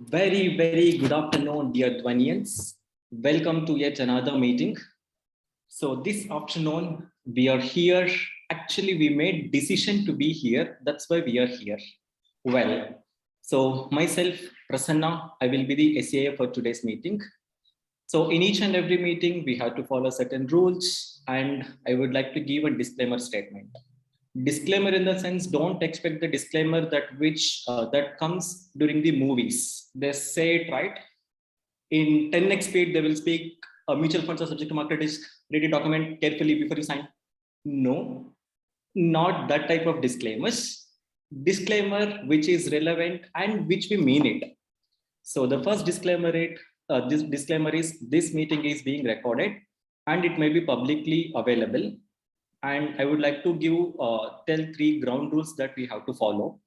Very good afternoon, dear Dwanians. Welcome to yet another meeting. So this afternoon, we are here. Actually, we made decision to be here. That's why we are here. Well, so myself, Prasanna, I will be the SAA for today's meeting. So in each and every meeting, we have to follow certain rules, and I would like to give a disclaimer statement. Disclaimer in the sense, don't expect the disclaimer that comes during the movies. They say it right. In 10x speed, they will speak mutual funds are subject to market risk. Read the document carefully before you sign. No, not that type of disclaimers. Disclaimer which is relevant and which we mean it. So the first disclaimer is this meeting is being recorded and it may be publicly available. And I would like to tell 3 ground rules that we have to follow.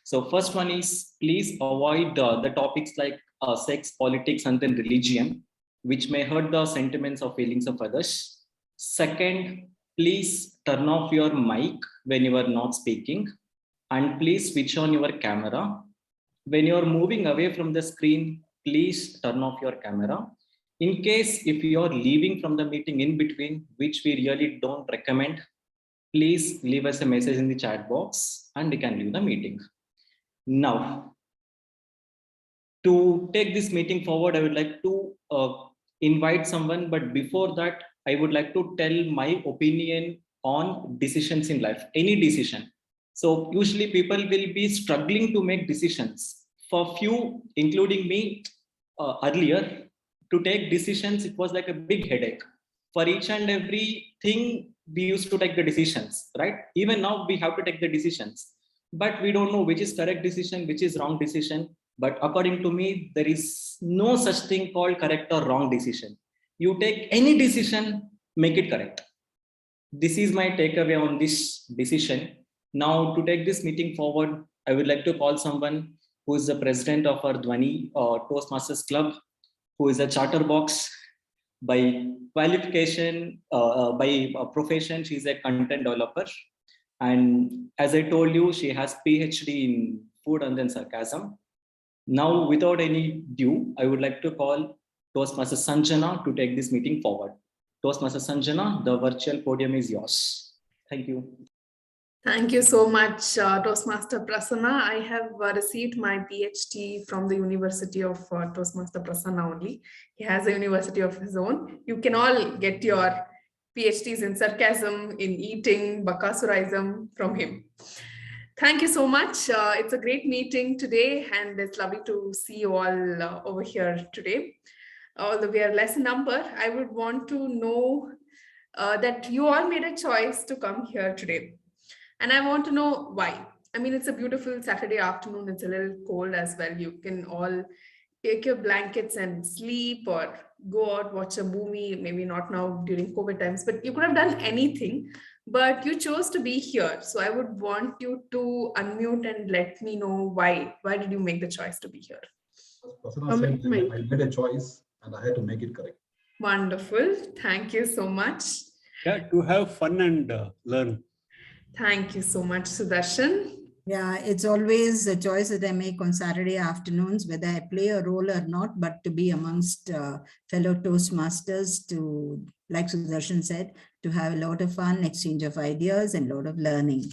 So first one is, please avoid the topics like sex, politics, and then religion, which may hurt the sentiments or feelings of others. Second, please turn off your mic when you are not speaking, and please switch on your camera. When you are moving away from the screen, please turn off your camera. In case if you are leaving from the meeting in between, which we really don't recommend, please leave us a message in the chat box and we can leave the meeting. Now, to take this meeting forward, I would like to invite someone, but before that, I would like to tell my opinion on decisions in life, any decision. So usually people will be struggling to make decisions. For few, including me earlier, to take decisions, it was like a big headache. For each and every thing, we used to take the decisions, right? Even now we have to take the decisions, but we don't know which is correct decision, which is wrong decision. But according to me, there is no such thing called correct or wrong decision. You take any decision, make it correct. This is my takeaway on this decision. Now, to take this meeting forward, I would like to call someone who is the president of our Dhwani Toastmasters Club, who is a chatterbox by qualification, by profession. She's a content developer. And as I told you, she has PhD in food and then sarcasm. Now, without any due, I would like to call Toastmaster Sanjana to take this meeting forward. Toastmaster Sanjana, the virtual podium is yours. Thank you. Thank you so much, Toastmaster Prasanna. I have received my PhD from the University of Toastmaster Prasanna only. He has a university of his own. You can all get your PhDs in sarcasm, in eating, bakasurism from him. Thank you so much. It's a great meeting today, and it's lovely to see you all over here today. Although we are less in number, I would want to know that you all made a choice to come here today. And I want to know why. I mean, it's a beautiful Saturday afternoon. It's a little cold as well. You can all take your blankets and sleep or go out, watch a movie, maybe not now during COVID times, but you could have done anything, but you chose to be here. So I would want you to unmute and let me know why. Why did you make the choice to be here? I made a choice and I had to make it correct. Wonderful. Thank you so much. Yeah, to have fun and learn. Thank you so much, Sudarshan. Yeah, it's always a choice that I make on Saturday afternoons, whether I play a role or not, but to be amongst fellow Toastmasters, to, like Sudarshan said, to have a lot of fun, exchange of ideas and a lot of learning.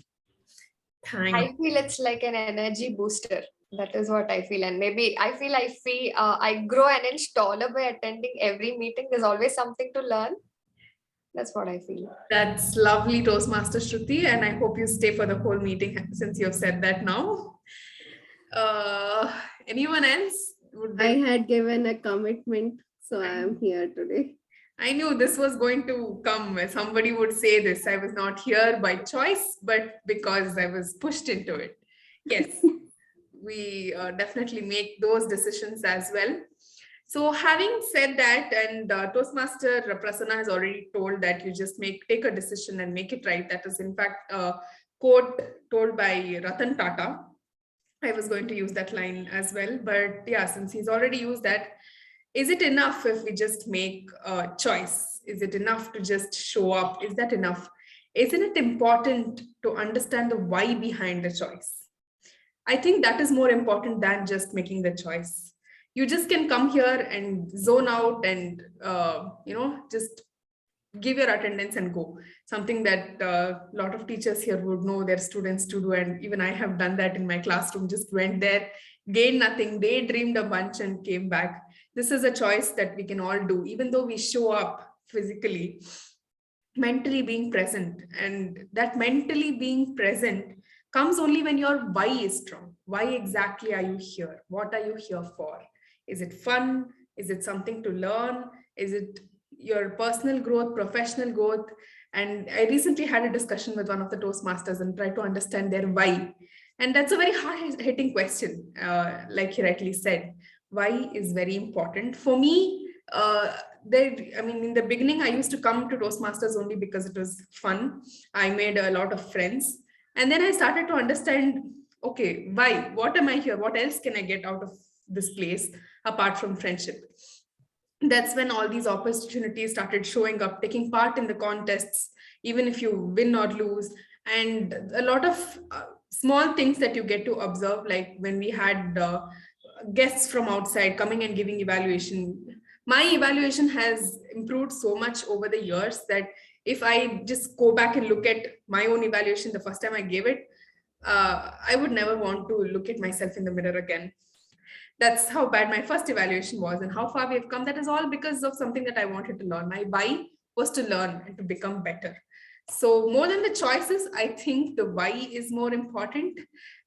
I feel it's like an energy booster. That is what I feel. And maybe I feel I grow an inch taller by attending every meeting. There's always something to learn. That's what I feel. That's lovely, Toastmaster Shruti, and I hope you stay for the whole meeting since you have said that now. Anyone else? I had given a commitment, so I am here today. I knew this was going to come. Somebody would say this. I was not here by choice, but because I was pushed into it. Yes, we definitely make those decisions as well. So having said that, and Toastmaster Prasanna has already told that you just take a decision and make it right. That is in fact a quote told by Ratan Tata. I was going to use that line as well, but yeah, since he's already used that, is it enough if we just make a choice? Is it enough to just show up? Is that enough? Isn't it important to understand the why behind the choice? I think that is more important than just making the choice. You just can come here and zone out and, just give your attendance and go. Something that a lot of teachers here would know their students to do. And even I have done that in my classroom, just went there, gained nothing, daydreamed a bunch and came back. This is a choice that we can all do, even though we show up physically, mentally being present. And that mentally being present comes only when your why is strong. Why exactly are you here? What are you here for? Is it fun? Is it something to learn? Is it your personal growth, professional growth? And I recently had a discussion with one of the Toastmasters and tried to understand their why. And that's a very hard-hitting question. Like he rightly said, why is very important. For me, in the beginning, I used to come to Toastmasters only because it was fun. I made a lot of friends. And then I started to understand, okay, why? What am I here? What else can I get out of this place apart from friendship? That's when all these opportunities started showing up, taking part in the contests, even if you win or lose, and a lot of small things that you get to observe, like when we had guests from outside coming and giving evaluation. My evaluation has improved so much over the years that if I just go back and look at my own evaluation the first time I gave it, I would never want to look at myself in the mirror again. That's how bad my first evaluation was and how far we have come. That is all because of something that I wanted to learn. My why was to learn and to become better. So more than the choices, I think the why is more important.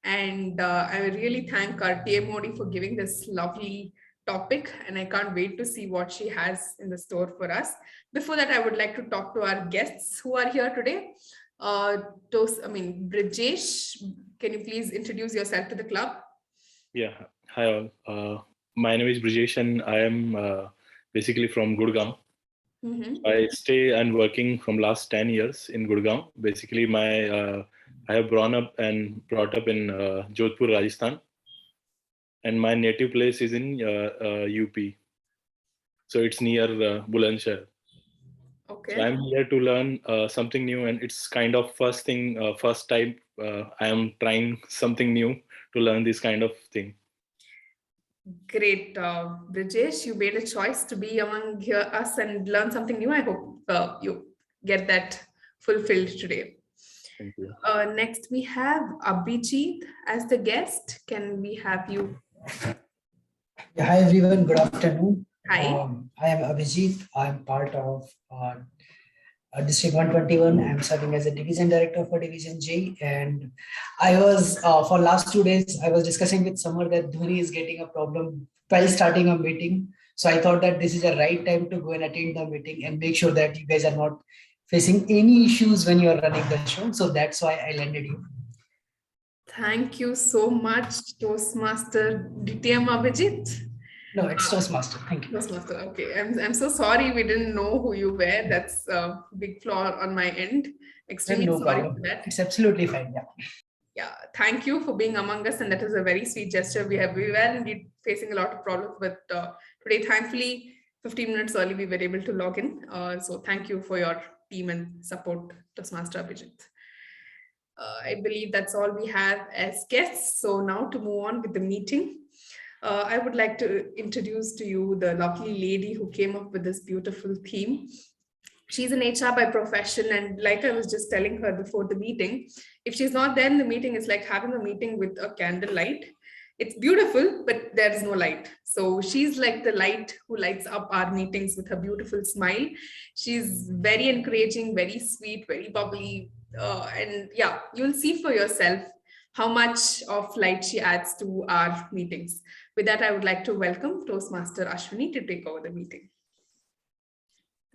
And I really thank our TM Modi for giving this lovely topic. And I can't wait to see what she has in the store for us. Before that, I would like to talk to our guests who are here today. Brijesh, can you please introduce yourself to the club? Yeah, hi all. My name is Brijesh and I am basically from Gurgaon. I stay and working from last 10 years in Gurgaon. Basically, I have grown up and brought up in Jodhpur, Rajasthan. And my native place is in UP. So it's near Bulandshahr. Okay. So I'm here to learn something new, and it's kind of first time I am trying something new to learn this kind of thing. Great, Brijesh, you made a choice to be among us and learn something new. I hope you get that fulfilled today. Thank you. Next, we have Abhijit as the guest. Can we have you? Yeah, hi everyone, good afternoon. Hi. I am Abhijit. I'm part of District 121. I'm serving as a division director for Division J. And I was, for last 2 days, I was discussing with Samar that Dhoni is getting a problem while starting a meeting. So I thought that this is the right time to go and attend the meeting and make sure that you guys are not facing any issues when you're running the show. So that's why I landed you. Thank you so much, Toastmaster DTM Abhijit. No, it's Toastmaster. Thank you. Toastmaster. Okay. I'm so sorry we didn't know who you were. That's a big flaw on my end. Extremely No sorry problem. for that. It's absolutely fine. Yeah. Yeah. Thank you for being among us. And that is a very sweet gesture. We were indeed facing a lot of problems, but today, thankfully, 15 minutes early, we were able to log in. So thank you for your team and support, Toastmaster Abhijit. I believe that's all we have as guests. So now to move on with the meeting. I would like to introduce to you the lovely lady who came up with this beautiful theme. She's an HR by profession, and like I was just telling her before the meeting, if she's not there in the meeting, it's like having a meeting with a candlelight. It's beautiful, but there's no light. So she's like the light who lights up our meetings with her beautiful smile. She's very encouraging, very sweet, very bubbly. And yeah, you'll see for yourself how much of light she adds to our meetings. With that, I would like to welcome Toastmaster Ashwini to take over the meeting.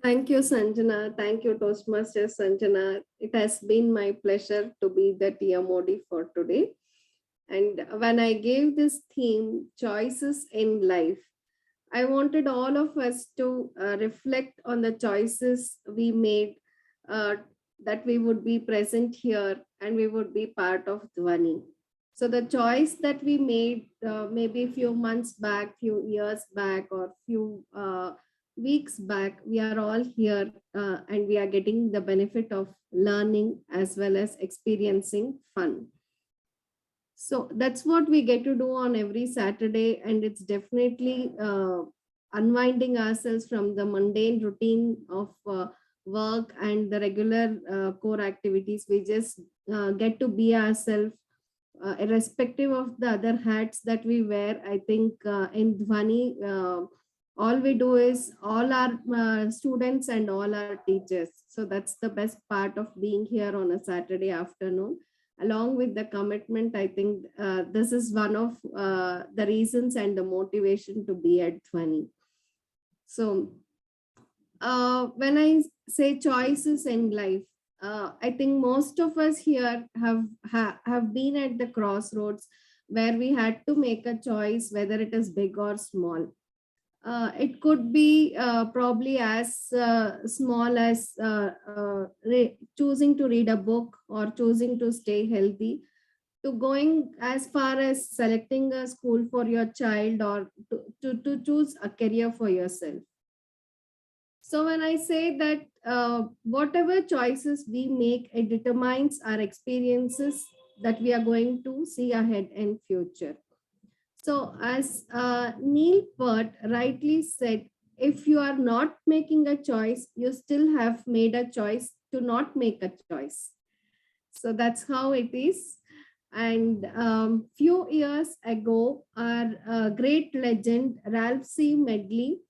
Thank you, Sanjana. Thank you, Toastmaster Sanjana. It has been my pleasure to be the TMOD for today. And when I gave this theme, Choices in Life, I wanted all of us to reflect on the choices we made, that we would be present here and we would be part of Dhwani. So the choice that we made maybe a few months back, few years back, or few weeks back, we are all here and we are getting the benefit of learning as well as experiencing fun. So that's what we get to do on every Saturday, and it's definitely unwinding ourselves from the mundane routine of work and the regular core activities. We just get to be ourselves, irrespective of the other hats that we wear. I think in Dhwani, all we do is all our students and all our teachers. So that's the best part of being here on a Saturday afternoon. Along with the commitment, I think this is one of the reasons and the motivation to be at Dhwani. So when I say choices in life, I think most of us here have been at the crossroads where we had to make a choice, whether it is big or small. It could be probably as small as choosing to read a book or choosing to stay healthy, to going as far as selecting a school for your child, or to choose a career for yourself. So when I say that whatever choices we make, it determines our experiences that we are going to see ahead in future. So as Neil Peart rightly said, if you are not making a choice, you still have made a choice to not make a choice. So that's how it is. And few years ago, our great legend, Ralph C. Medley,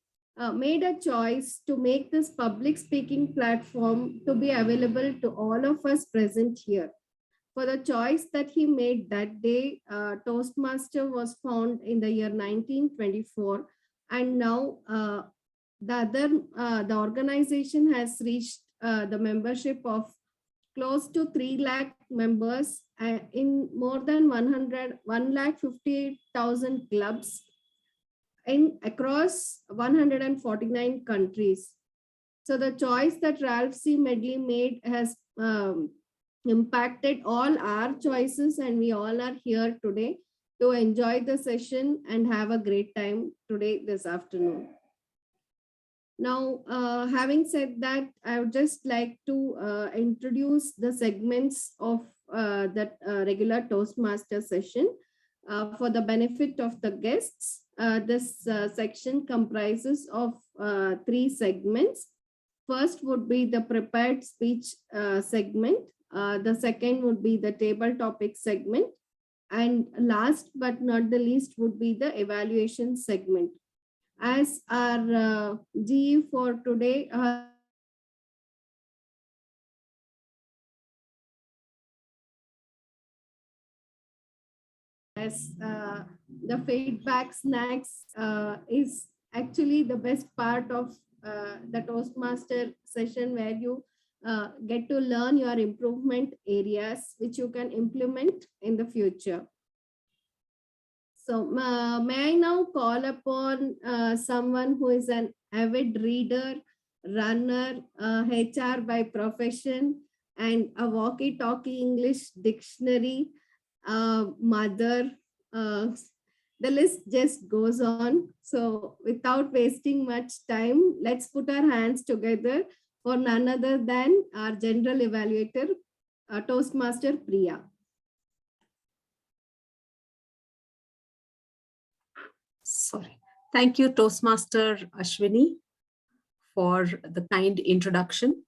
made a choice to make this public speaking platform to be available to all of us present here. For the choice that he made that day, Toastmaster was found in the year 1924, and now the organization has reached the membership of close to 3 lakh members in more than 1,58,000 clubs in across 149 countries. So the choice that Ralph C. Medley made has impacted all our choices, and we all are here today to enjoy the session and have a great time today this afternoon. Now, having said that, I would just like to introduce the segments of that regular Toastmaster session for the benefit of the guests. This section comprises of 3 segments. First would be the prepared speech segment. The second would be the table topic segment. And last but not the least would be the evaluation segment. As our GE for today, as the feedback snacks is actually the best part of the Toastmaster session, where you get to learn your improvement areas which you can implement in the future. So may I now call upon someone who is an avid reader, runner, HR by profession, and a walkie-talkie English dictionary, mother. The list just goes on. So without wasting much time, let's put our hands together for none other than our general evaluator, Toastmaster Priya. Sorry. Thank you, Toastmaster Ashwini, for the kind introduction.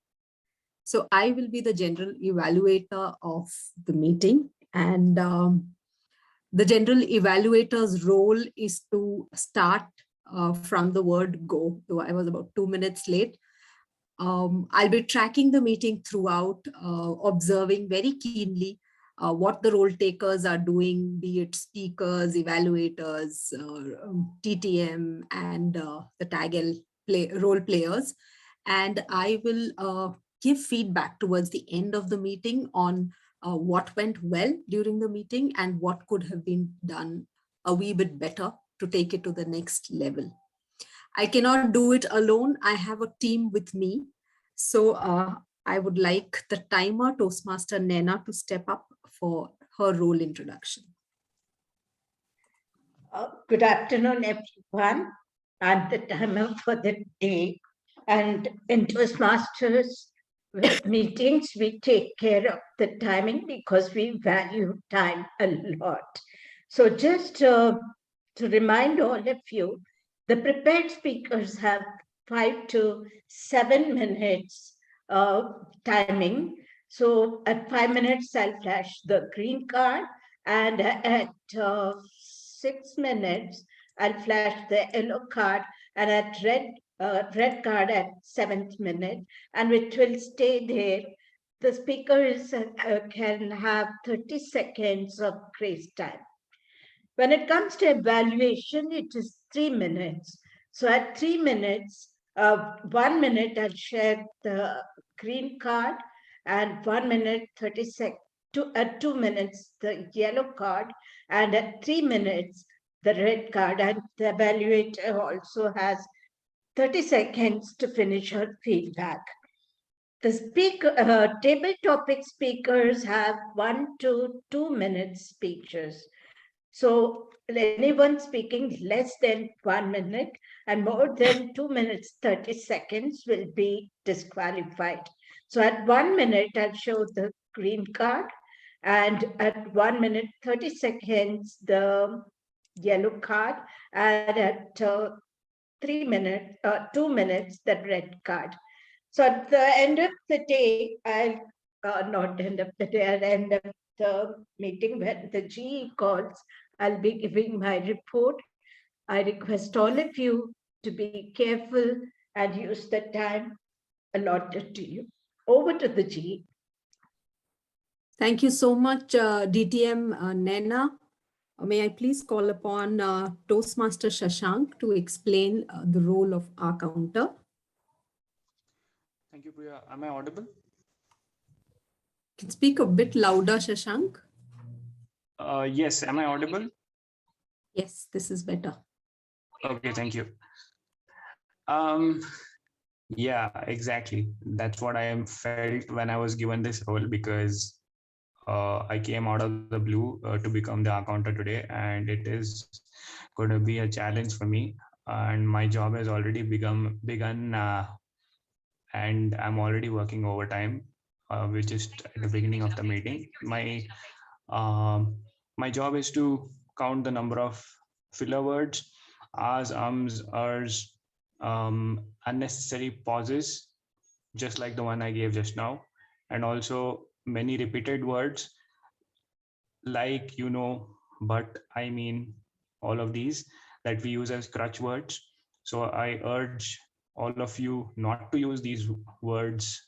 So I will be the general evaluator of the meeting, and the general evaluator's role is to start from the word go. Though I was about 2 minutes late. I'll be tracking the meeting throughout, observing very keenly what the role takers are doing, be it speakers, evaluators, TTM, and the TAGL role players. And I will give feedback towards the end of the meeting on what went well during the meeting and what could have been done a wee bit better to take it to the next level. I cannot do it alone. I have a team with me. So I would like the timer, Toastmaster Naina, to step up for her role introduction. Good afternoon, everyone. I'm the timer for the day. And in Toastmasters, with meetings, we take care of the timing because we value time a lot. So just to remind all of you, the prepared speakers have 5 to 7 minutes timing. So at 5 minutes, I'll flash the green card, and at 6 minutes, I'll flash the yellow card, and at red card at 7th minute, and which will stay there. The speakers can have 30 seconds of grace time. When it comes to evaluation, it is 3 minutes. So at 3 minutes, 1 minute, I'll share the green card, and 1 minute, 30 seconds. At 2 minutes, the yellow card, and at 3 minutes, the red card. And the evaluator also has 30 seconds to finish her feedback. The table topic speakers have 1 to 2 minute speeches. So anyone speaking less than 1 minute and more than 2 minutes, 30 seconds will be disqualified. So at 1 minute, I'll show the green card, and at 1 minute, 30 seconds, the yellow card, and at 2 minutes, the red card. So at the end of the day, not end of the day, at the end of the meeting, when the GE calls, I'll be giving my report. I request all of you to be careful and use the time allotted to you. Over to the GE. Thank you so much, DTM Nena. May I please call upon Toastmaster Shashank to explain the role of our counter. Thank you, Priya. Am I audible? Can speak a bit louder, Shashank. Yes, am I audible? Yes, this is better. Okay, thank you. Yeah, exactly. That's what I felt when I was given this role, because I came out of the blue to become the accountant today, and it is going to be a challenge for me. And my job has already begun, and I'm already working overtime, which is at the beginning of the meeting. My job is to count the number of filler words, ahs, ums, ers, unnecessary pauses, just like the one I gave just now, and also many repeated words like, you know, but, I mean, all of these that we use as crutch words. So I urge all of you not to use these words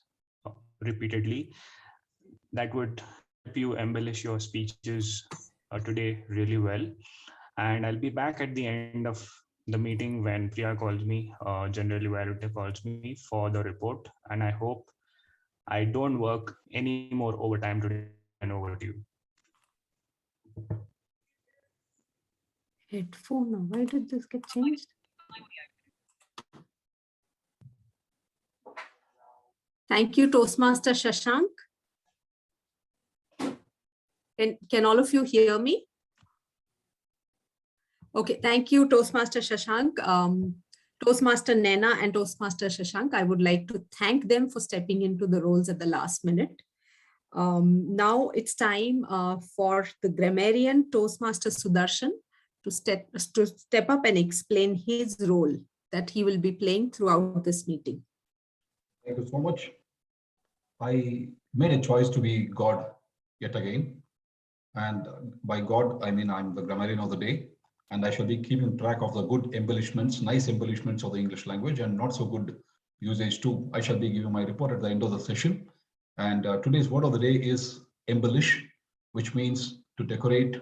repeatedly. That would help you embellish your speeches today really well. And I'll be back at the end of the meeting when Priya calls me, General Evaluator calls me for the report. And I hope I don't work any more overtime today. And over to you. Headphone, why did this get changed? Thank you, Toastmaster Shashank. Can all of you hear me? Okay, thank you, Toastmaster Shashank. Toastmaster Nena and Toastmaster Shashank, I would like to thank them for stepping into the roles at the last minute. Now it's time for the grammarian Toastmaster Sudarshan to step up and explain his role that he will be playing throughout this meeting. Thank you so much. I made a choice to be God yet again. And by God, I mean I'm the grammarian of the day. And I shall be keeping track of the good embellishments, nice embellishments of the English language, and not so good usage too. I shall be giving my report at the end of the session. And today's word of the day is embellish, which means to decorate,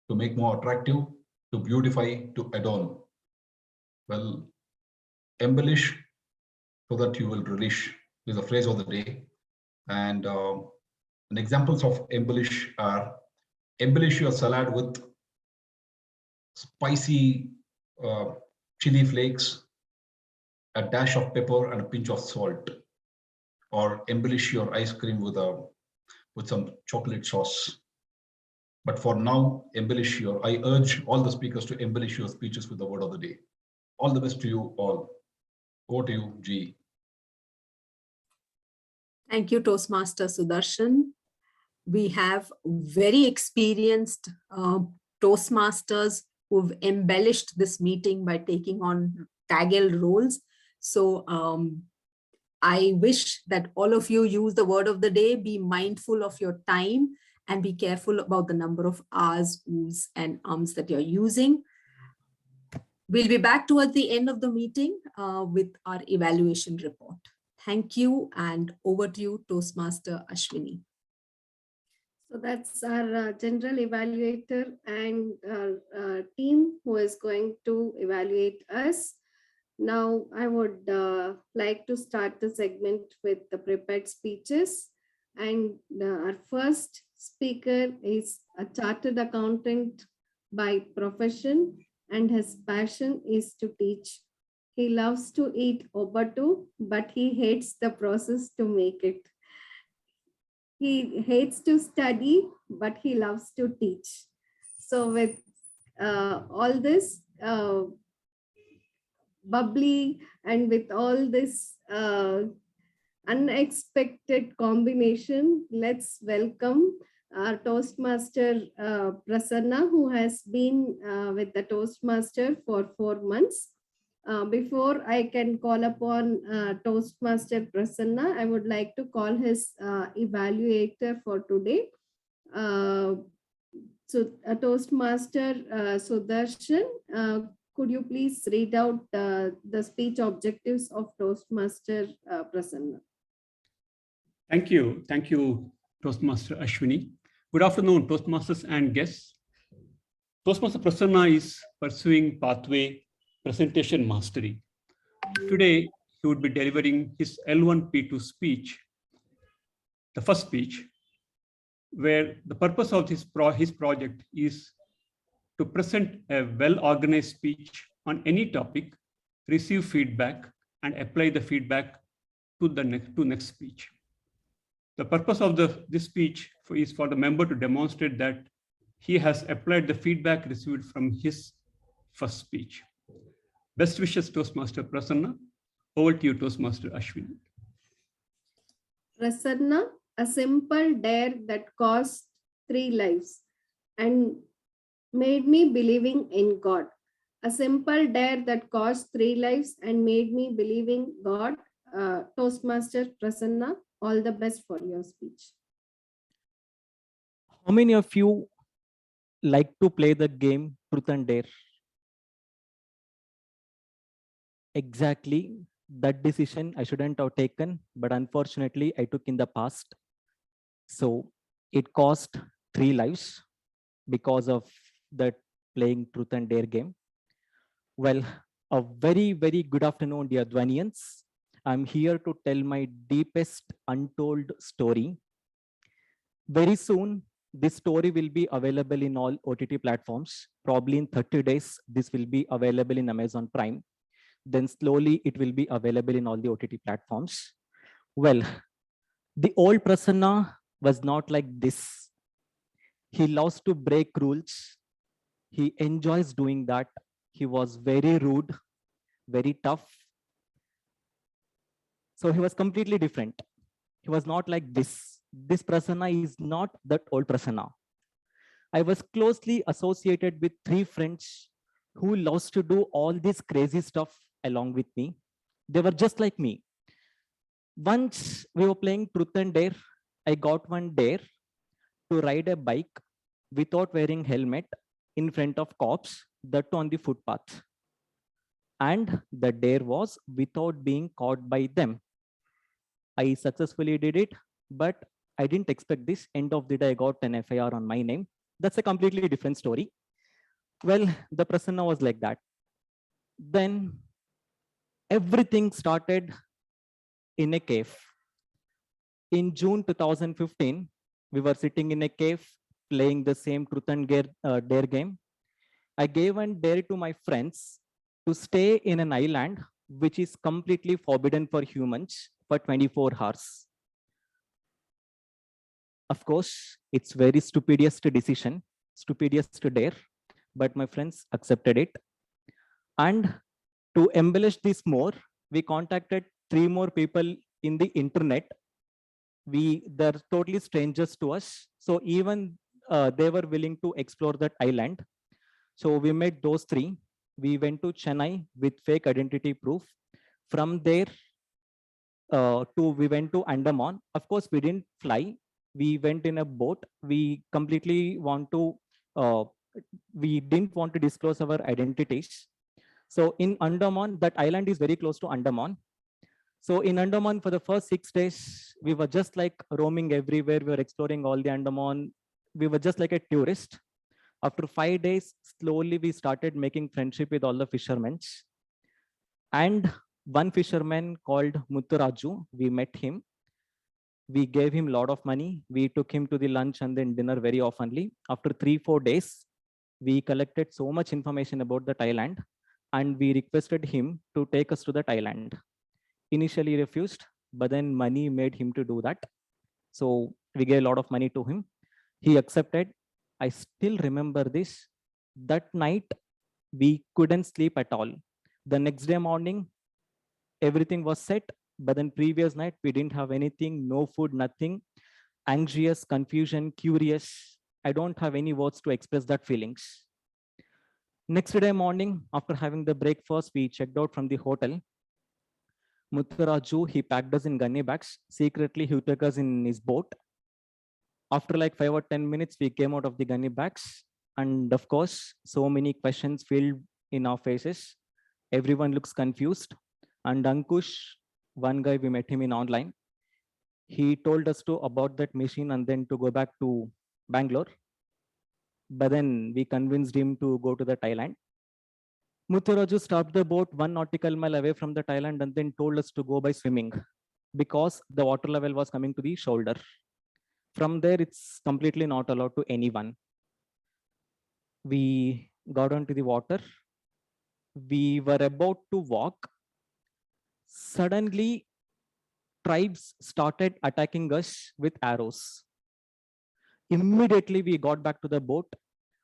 to make more attractive, to beautify, to adorn. Well, embellish so that you will relish is a phrase of the day. And examples of embellish are: embellish your salad with spicy chili flakes, a dash of pepper, and a pinch of salt. Or embellish your ice cream with some chocolate sauce. But for now, I urge all the speakers to embellish your speeches with the word of the day. All the best to you all. Over to you, G. Thank you, Toastmaster Sudarshan. We have very experienced Toastmasters who've embellished this meeting by taking on Tagel roles. So I wish that all of you use the word of the day, be mindful of your time, and be careful about the number of R's, U's, and ums that you're using. We'll be back towards the end of the meeting with our evaluation report. Thank you, and over to you, Toastmaster Ashwini. So that's our general evaluator and team who is going to evaluate us. Now, I would like to start the segment with the prepared speeches. And our first speaker is a chartered accountant by profession, and his passion is to teach. He loves to eat obatu, but he hates the process to make it. He hates to study, but he loves to teach. So with all this bubbly and with all this unexpected combination, let's welcome our Toastmaster Prasanna, who has been with the Toastmaster for 4 months. Before I can call upon Toastmaster Prasanna, I would like to call his evaluator for today. Toastmaster Sudarshan, could you please read out the speech objectives of Toastmaster Prasanna? Thank you. Thank you, Toastmaster Ashwini. Good afternoon, Toastmasters and guests. Toastmaster Prasanna is pursuing pathway presentation mastery. Today, he would be delivering his L1P2 speech, the first speech, where the purpose of his project is to present a well-organized speech on any topic, receive feedback, and apply the feedback to the next speech. The purpose of this speech is for the member to demonstrate that he has applied the feedback received from his first speech. Best wishes, Toastmaster Prasanna. Over to you, Toastmaster Ashwini. Prasanna, a simple dare that cost 3 lives and made me believing in God. A simple dare that cost 3 lives and made me believing God. Toastmaster Prasanna, all the best for your speech. How many of you like to play the game Truth and Dare? Exactly that decision I shouldn't have taken, but unfortunately I took in the past. So it cost 3 lives because of that playing Truth and Dare game. Well, a very, very good afternoon, dear Dwanians. I'm here to tell my deepest untold story. Very soon, this story will be available in all OTT platforms. Probably in 30 days, this will be available in Amazon Prime. Then slowly it will be available in all the OTT platforms. Well, the old Prasanna was not like this. He loves to break rules. He enjoys doing that. He was very rude, very tough. So he was completely different. He was not like this. This Prasanna is not that old Prasanna. I was closely associated with 3 friends who loves to do all this crazy stuff along with me. They were just like me. Once we were playing Truth and Dare, I got one dare to ride a bike without wearing helmet in front of cops, that on the footpath. And the dare was without being caught by them. I successfully did it, but I didn't expect this. End of the day, I got an FIR on my name. That's a completely different story. Well, the Prasanna was like that. Then everything started in a cave. In June 2015, we were sitting in a cave playing the same Truth and Dare game. I gave one dare to my friends to stay in an island which is completely forbidden for humans for 24 hours. Of course, it's very stupidest decision, stupidest dare, but my friends accepted it. And to embellish this more, we contacted 3 more people in the internet they're totally strangers to us. So even they were willing to explore that island. So we met those three. We went to Chennai with fake identity proof. From there, we went to Andaman. Of course, we didn't fly. We went in a boat. We didn't want to disclose our identities. So in Andaman, that island is very close to Andaman. So in Andaman, for the first 6 days, we were just like roaming everywhere. We were exploring all the Andaman. We were just like a tourist. After 5 days, slowly we started making friendship with all the fishermen. And one fisherman called Mutturaju, we met him. We gave him a lot of money. We took him to the lunch and then dinner very oftenly. After 3-4 days, we collected so much information about the Thailand and we requested him to take us to the Thailand. Initially refused, but then money made him to do that. So we gave a lot of money to him. He accepted. I still remember this. That night, we couldn't sleep at all. The next day morning, everything was set, but then previous night, we didn't have anything, no food, nothing. Anxious, confusion, curious. I don't have any words to express that feelings. Next day morning, after having the breakfast, we checked out from the hotel. Mutturaju, he packed us in gunny bags. Secretly, he took us in his boat. After like 5 or 10 minutes, we came out of the gunny bags. And of course, so many questions filled in our faces. Everyone looks confused. And Ankush, one guy, we met him in online. He told us about that machine and then to go back to Bangalore. But then we convinced him to go to the Thailand. Mutturaju stopped the boat 1 nautical mile away from the Thailand and then told us to go by swimming because the water level was coming to the shoulder. From there, it's completely not allowed to anyone. We got onto the water. We were about to walk. Suddenly, tribes started attacking us with arrows. Immediately, we got back to the boat.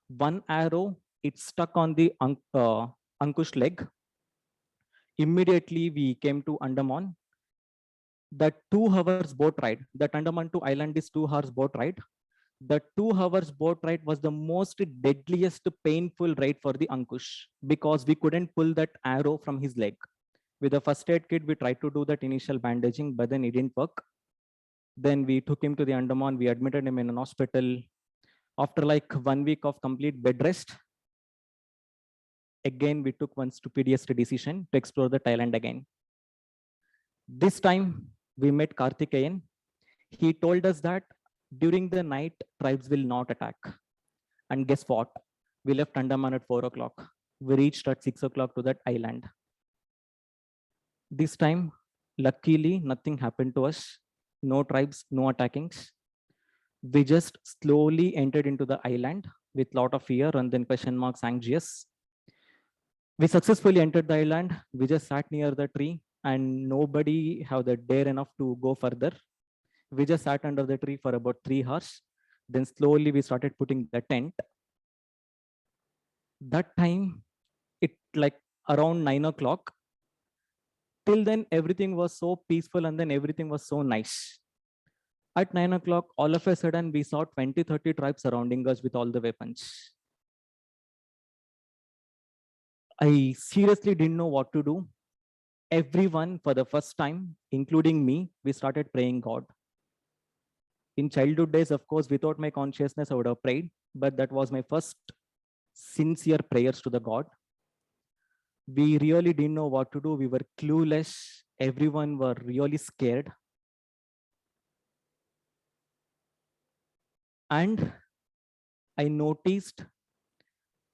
One arrow, it stuck on the Ankush leg. Immediately, we came to Andaman. The 2 hours boat ride, that Andaman to island is 2 hours boat ride. The 2 hours boat ride was the most deadliest, painful ride for the Ankush because we couldn't pull that arrow from his leg. With the first aid kit, we tried to do that initial bandaging, but then it didn't work. Then we took him to the Andaman. We admitted him in an hospital. After like 1 week of complete bed rest, again, we took one stupidest decision to explore the Thailand again. This time, we met Karthikeyan. He told us that during the night, tribes will not attack. And guess what? We left Andaman at 4 o'clock. We reached at 6 o'clock to that island. This time, luckily, nothing happened to us. No tribes, no attackings. We just slowly entered into the island with a lot of fear and then question marks, anxious. We successfully entered the island. We just sat near the tree and nobody had the dare enough to go further. We just sat under the tree for about 3 hours. Then slowly we started putting the tent. That time, it like around 9 o'clock. Till then, everything was so peaceful and then everything was so nice. At 9 o'clock, all of a sudden, we saw 20-30 tribes surrounding us with all the weapons. I seriously didn't know what to do. Everyone, for the first time, including me, we started praying God. In childhood days, of course, without my consciousness, I would have prayed, but that was my first sincere prayers to the God. We really didn't know what to do. We were clueless. Everyone were really scared. And I noticed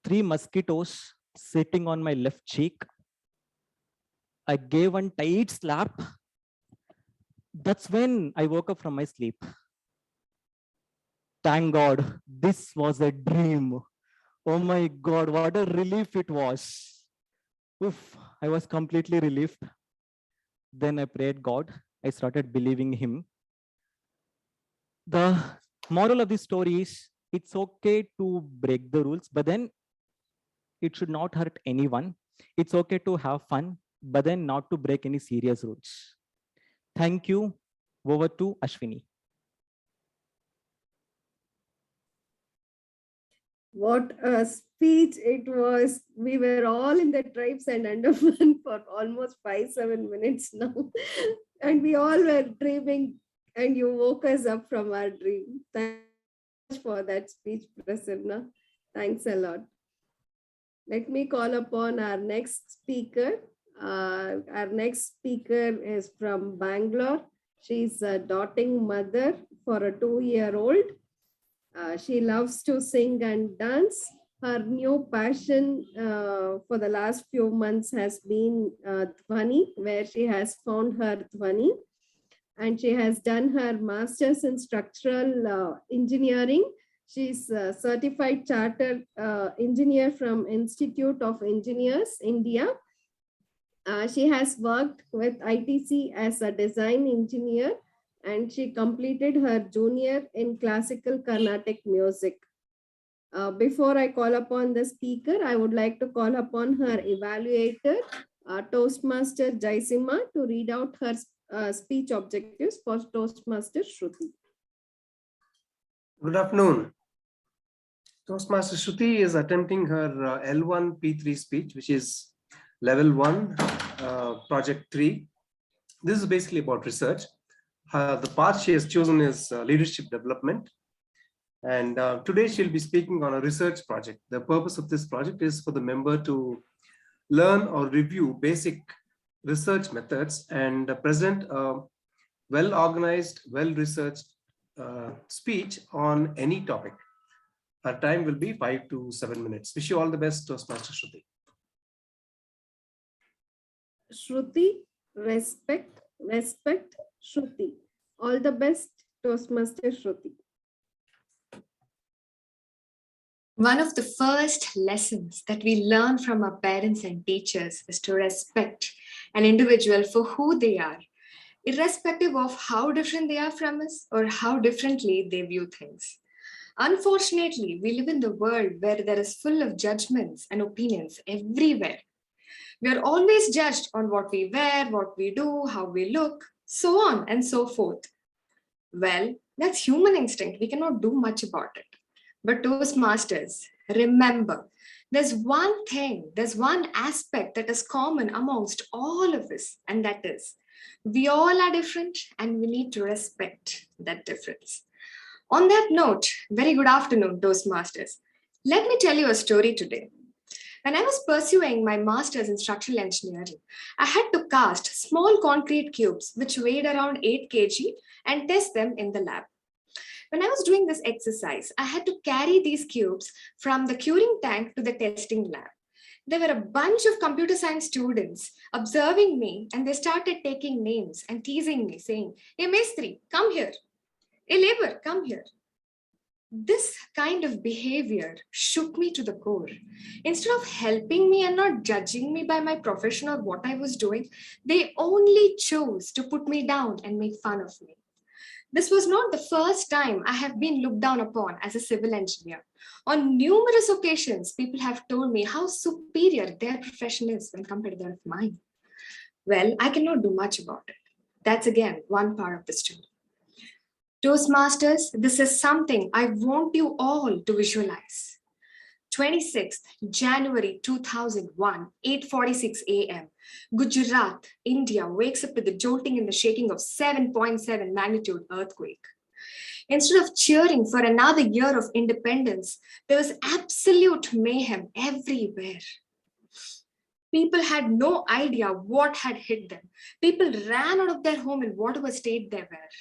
3 mosquitoes sitting on my left cheek. I gave one tight slap. That's when I woke up from my sleep. Thank God, this was a dream. Oh my God, what a relief it was. Oof, I was completely relieved. Then I prayed God. I started believing Him. The moral of this story is it's okay to break the rules, but then it should not hurt anyone. It's okay to have fun, but then not to break any serious rules. Thank you. Over to Ashwini. What a speech it was. We were all in the tribes and Andaman for almost 5-7 minutes now. And we all were dreaming, and you woke us up from our dream. Thanks for that speech, Prasanna. Thanks a lot. Let me call upon our next speaker. Our next speaker is from Bangalore. She's a doting mother for a 2-year-old. She loves to sing and dance. Her new passion for the last few months has been Dhwani, where she has found her Dhwani. And she has done her master's in structural engineering. She's a certified chartered engineer from Institute of Engineers, India. She has worked with ITC as a design engineer, and she completed her junior in classical Carnatic music. Before I call upon the speaker, I would like to call upon her evaluator, Toastmaster Jaisima, to read out her speech objectives for Toastmaster Shruti. Good afternoon. Toastmaster Shruti is attempting her L1 P3 speech, which is level 1, project 3. This is basically about research. The path she has chosen is leadership development. And today she'll be speaking on a research project. The purpose of this project is for the member to learn or review basic research methods and present a well-organized, well-researched speech on any topic. Her time will be 5 to 7 minutes. Wish you all the best, Toastmaster Shruti. Shruti, respect, Shruti. All the best, Toastmaster Shruti. One of the first lessons that we learn from our parents and teachers is to respect an individual for who they are, irrespective of how different they are from us or how differently they view things. Unfortunately, we live in the world where there is full of judgments and opinions everywhere. We are always judged on what we wear, what we do, how we look, so on and so forth. Well, that's human instinct. We cannot do much about it. But Toastmasters, remember, there's one thing, there's one aspect that is common amongst all of us, and that is, we all are different and we need to respect that difference. On that note, very good afternoon, Toastmasters. Let me tell you a story today. When I was pursuing my master's in structural engineering, I had to cast small concrete cubes which weighed around 8 kg and test them in the lab. When I was doing this exercise, I had to carry these cubes from the curing tank to the testing lab. There were a bunch of computer science students observing me, and they started taking names and teasing me, saying, "Hey, Mestri, come here. Hey, labor, come here." This kind of behavior shook me to the core. Instead of helping me and not judging me by my profession or what I was doing, they only chose to put me down and make fun of me. This was not the first time I have been looked down upon as a civil engineer. On numerous occasions, people have told me how superior their profession is when compared to that of mine. Well, I cannot do much about it. That's again one part of the story. Toastmasters, this is something I want you all to visualize. 26th January 2001, 8:46 a.m. Gujarat, India wakes up with the jolting and the shaking of 7.7 magnitude earthquake. Instead of cheering for another year of independence, there was absolute mayhem everywhere. People had no idea what had hit them. People ran out of their home in whatever state they were.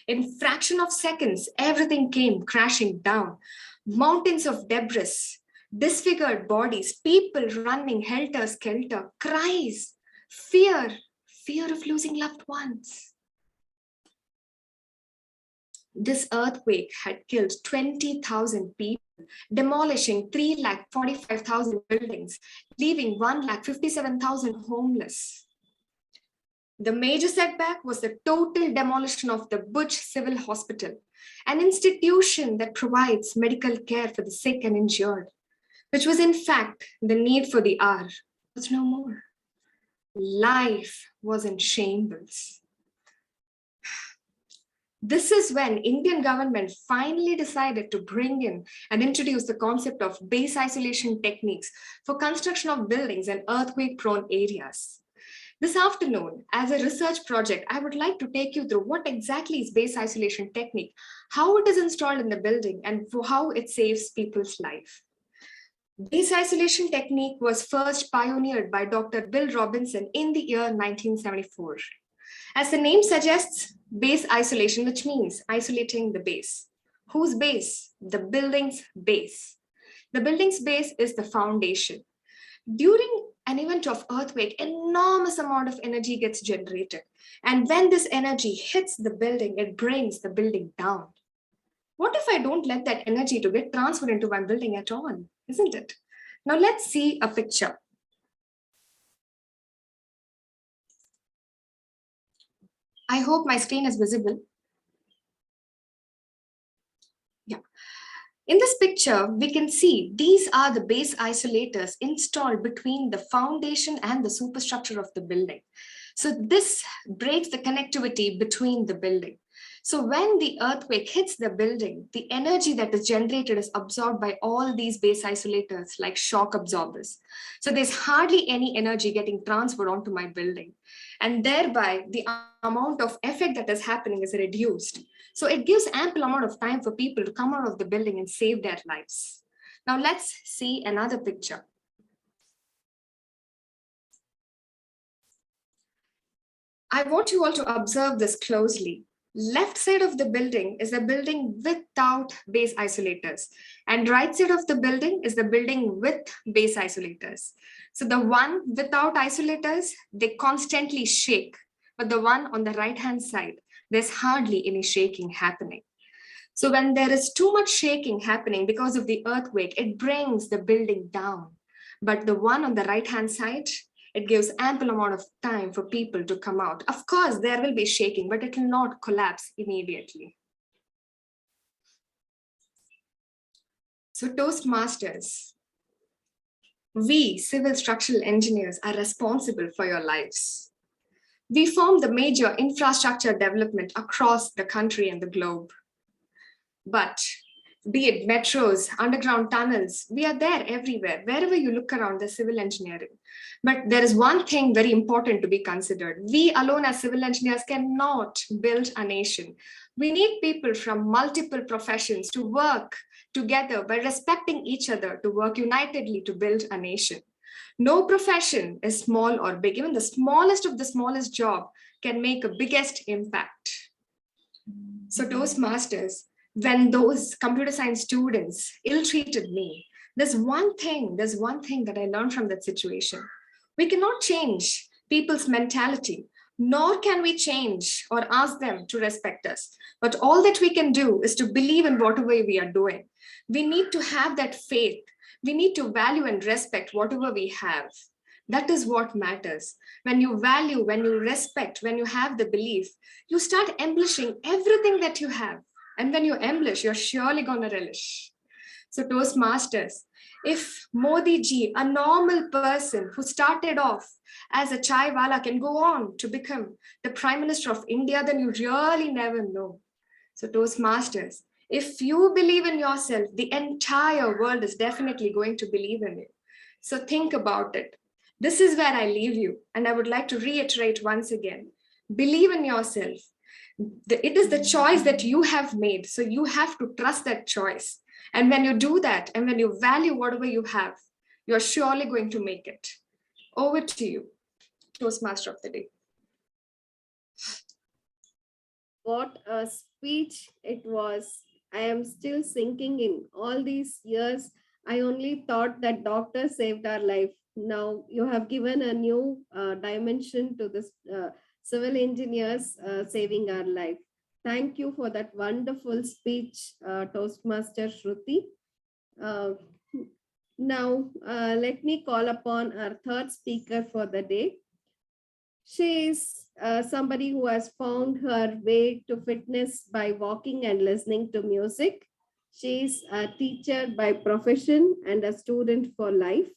In fraction of seconds, everything came crashing down. Mountains of debris, disfigured bodies, people running helter-skelter, cries, fear of losing loved ones. This earthquake had killed 20,000 people, demolishing 3,45,000 buildings, leaving 1,57,000 homeless. The major setback was the total demolition of the Bhuj Civil Hospital, an institution that provides medical care for the sick and injured, which was in fact the need for the hour, was no more. Life was in shambles. This is when Indian government finally decided to bring in and introduce the concept of base isolation techniques for construction of buildings in earthquake-prone areas. This afternoon, as a research project, I would like to take you through what exactly is base isolation technique, how it is installed in the building, and for how it saves people's life. Base isolation technique was first pioneered by Dr. Bill Robinson in the year 1974. As the name suggests, base isolation, which means isolating the base. Whose base? The building's base. The building's base is the foundation. During an event of earthquake, enormous amount of energy gets generated. And when this energy hits the building, it brings the building down. What if I don't let that energy to get transferred into my building at all, isn't it? Now let's see a picture. I hope my screen is visible. Yeah. In this picture, we can see these are the base isolators installed between the foundation and the superstructure of the building. So this breaks the connectivity between the building. So when the earthquake hits the building, the energy that is generated is absorbed by all these base isolators like shock absorbers. So there's hardly any energy getting transferred onto my building. And thereby the amount of effect that is happening is reduced. So it gives ample amount of time for people to come out of the building and save their lives. Now let's see another picture. I want you all to observe this closely. Left side of the building is a building without base isolators, and right side of the building is the building with base isolators. So the one without isolators, they constantly shake, but the one on the right hand side, there's hardly any shaking happening. So when there is too much shaking happening because of the earthquake, it brings the building down. But the one on the right hand side, it gives ample amount of time for people to come out. Of course, there will be shaking, but it will not collapse immediately. So Toastmasters, we civil structural engineers are responsible for your lives. We form the major infrastructure development across the country and the globe. But be it metros, underground tunnels, we are there everywhere. Wherever you look around, there's civil engineering. But there is one thing very important to be considered. We alone as civil engineers cannot build a nation. We need people from multiple professions to work together by respecting each other, to work unitedly to build a nation. No profession is small or big. Even the smallest of the smallest job can make a biggest impact. So Toastmasters, when those computer science students ill-treated me, there's one thing that I learned from that situation. We cannot change people's mentality, nor can we change or ask them to respect us. But all that we can do is to believe in whatever we are doing. We need to have that faith. We need to value and respect whatever we have. That is what matters. When you value, when you respect, when you have the belief, you start embellishing everything that you have. And when you embellish, you're surely going to relish. So Toastmasters, if Modi ji, a normal person who started off as a chai wala, can go on to become the Prime Minister of India, then you really never know. So Toastmasters, if you believe in yourself, the entire world is definitely going to believe in you. So think about it. This is where I leave you. And I would like to reiterate once again, believe in yourself. It is the choice that you have made. So you have to trust that choice. And when you do that, and when you value whatever you have, you're surely going to make it. Over to you, Toastmaster of the Day. What a speech it was. I am still sinking in. All these years, I only thought that doctors saved our life. Now you have given a new dimension to this civil engineers saving our life. Thank you for that wonderful speech, Toastmaster Shruti. Now, let me call upon our third speaker for the day. She is somebody who has found her way to fitness by walking and listening to music. She is a teacher by profession and a student for life.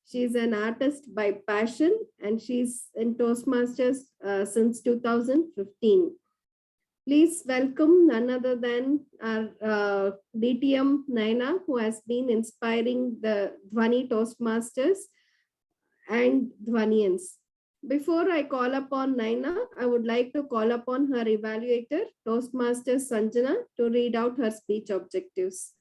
She is an artist by passion, and she's in Toastmasters since 2015. Please welcome none other than our DTM Naina, who has been inspiring the Dhwani Toastmasters and Dhwanians. Before I call upon Naina, I would like to call upon her evaluator, Toastmaster Sanjana, to read out her speech objectives.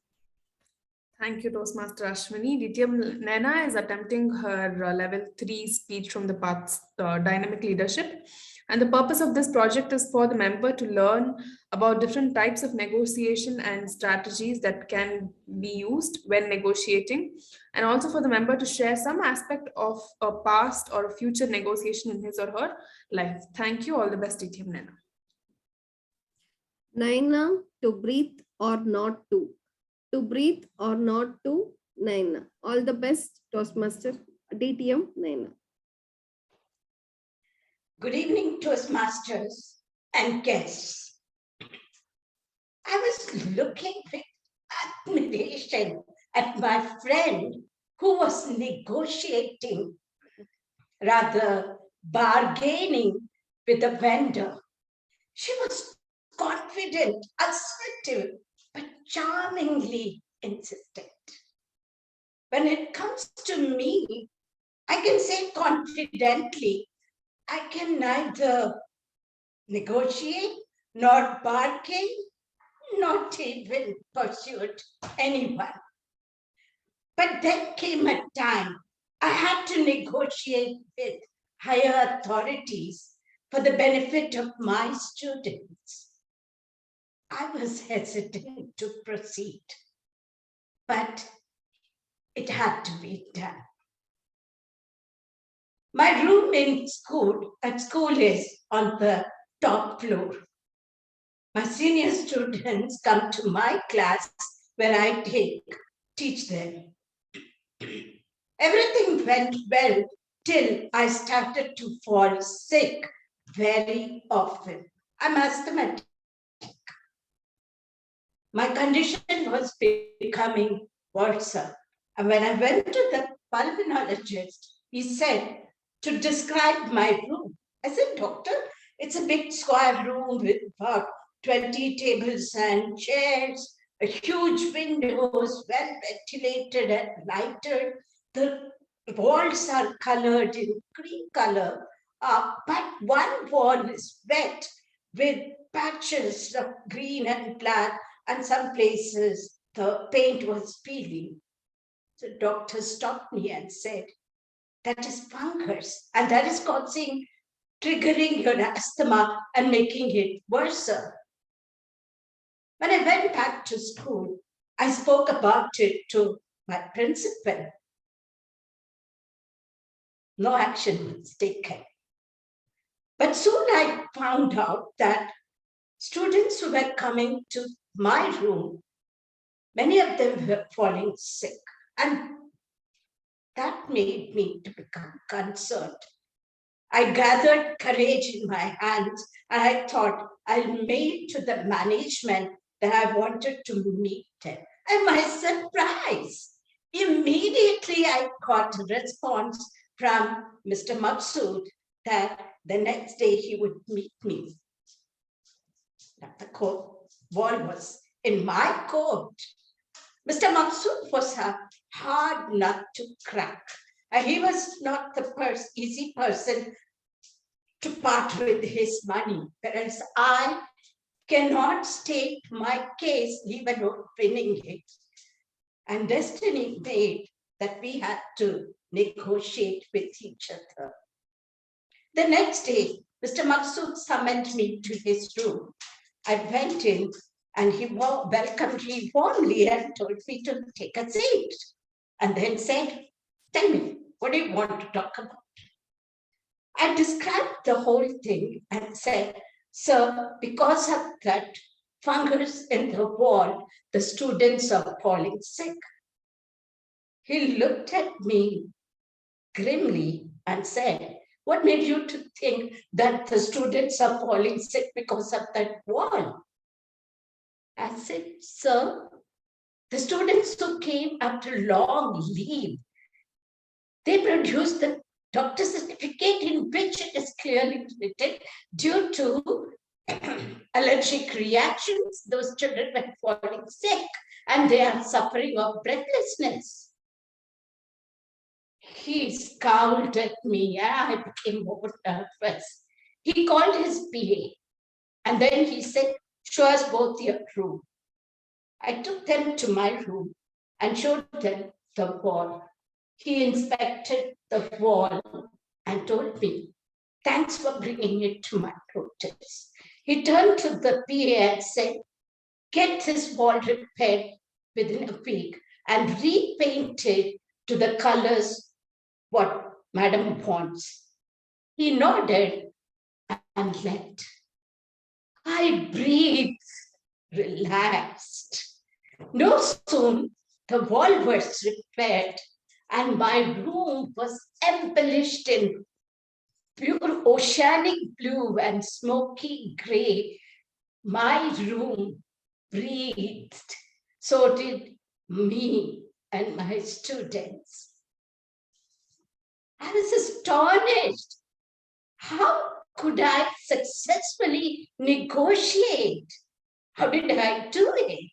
Thank you, Toastmaster Ashwini. DTM Naina is attempting her level 3 speech from the path dynamic leadership. And the purpose of this project is for the member to learn about different types of negotiation and strategies that can be used when negotiating, and also for the member to share some aspect of a past or a future negotiation in his or her life. Thank you. All the best, DTM Naina. Naina, to breathe or not to. To breathe or not to, Naina. All the best, Toastmaster DTM Naina. Good evening, Toastmasters and guests. I was looking with admiration at my friend who was negotiating, rather bargaining with the vendor. She was confident, assertive, but charmingly insistent. When it comes to me, I can say confidently, I can neither negotiate nor bargain, not even pursue anyone. But then came a time I had to negotiate with higher authorities for the benefit of my students. I was hesitant to proceed, but it had to be done. My room at school is on the top floor. My senior students come to my class where I teach them. Everything went well till I started to fall sick very often. I'm asthmatic. My condition was becoming worse. And when I went to the pulmonologist, he said to describe my room. I said, doctor, it's a big square room with about 20 tables and chairs, a huge windows, well ventilated and lighted. The walls are colored in cream color, but one wall is wet with patches of green and black, and some places the paint was peeling. So the doctor stopped me and said, that is fungus, and that is triggering your asthma and making it worse. When I went back to school, I spoke about it to my principal. No action was taken. But soon I found out that students who were coming to my room, many of them were falling sick, and that made me to become concerned. I gathered courage in my hands and I thought I'll mail to the management that I wanted to meet them. And my surprise, immediately I got a response from Mr. Maqsood that the next day he would meet me. That the wall was in my court. Mr. Maqsood was a hard nut to crack. And he was not the easy person to part with his money, whereas I cannot state my case even though winning it. And destiny made that we had to negotiate with each other. The next day, Mr. Maqsood summoned me to his room. I went in and he welcomed me warmly and told me to take a seat. And then said, tell me, what do you want to talk about? I described the whole thing and said, sir, because of that fungus in the wall, the students are falling sick. He looked at me grimly and said, what made you to think that the students are falling sick because of that wall? I said, sir, the students who came after long leave, they produced the doctor's certificate in which it is clearly written due to allergic reactions. Those children were falling sick and they are suffering of breathlessness. He scowled at me and I became more nervous. He called his PA and then he said, show us both your room. I took them to my room and showed them the wall. He inspected the wall and told me, thanks for bringing it to my notice. He turned to the PA and said, get this wall repaired within a week and repainted to the colors what Madam wants. He nodded and left. I breathed, relaxed. No soon, the wall was repaired and my room was embellished in pure oceanic blue and smoky gray. My room breathed. So did me and my students. I was astonished. How could I successfully negotiate? How did I do it?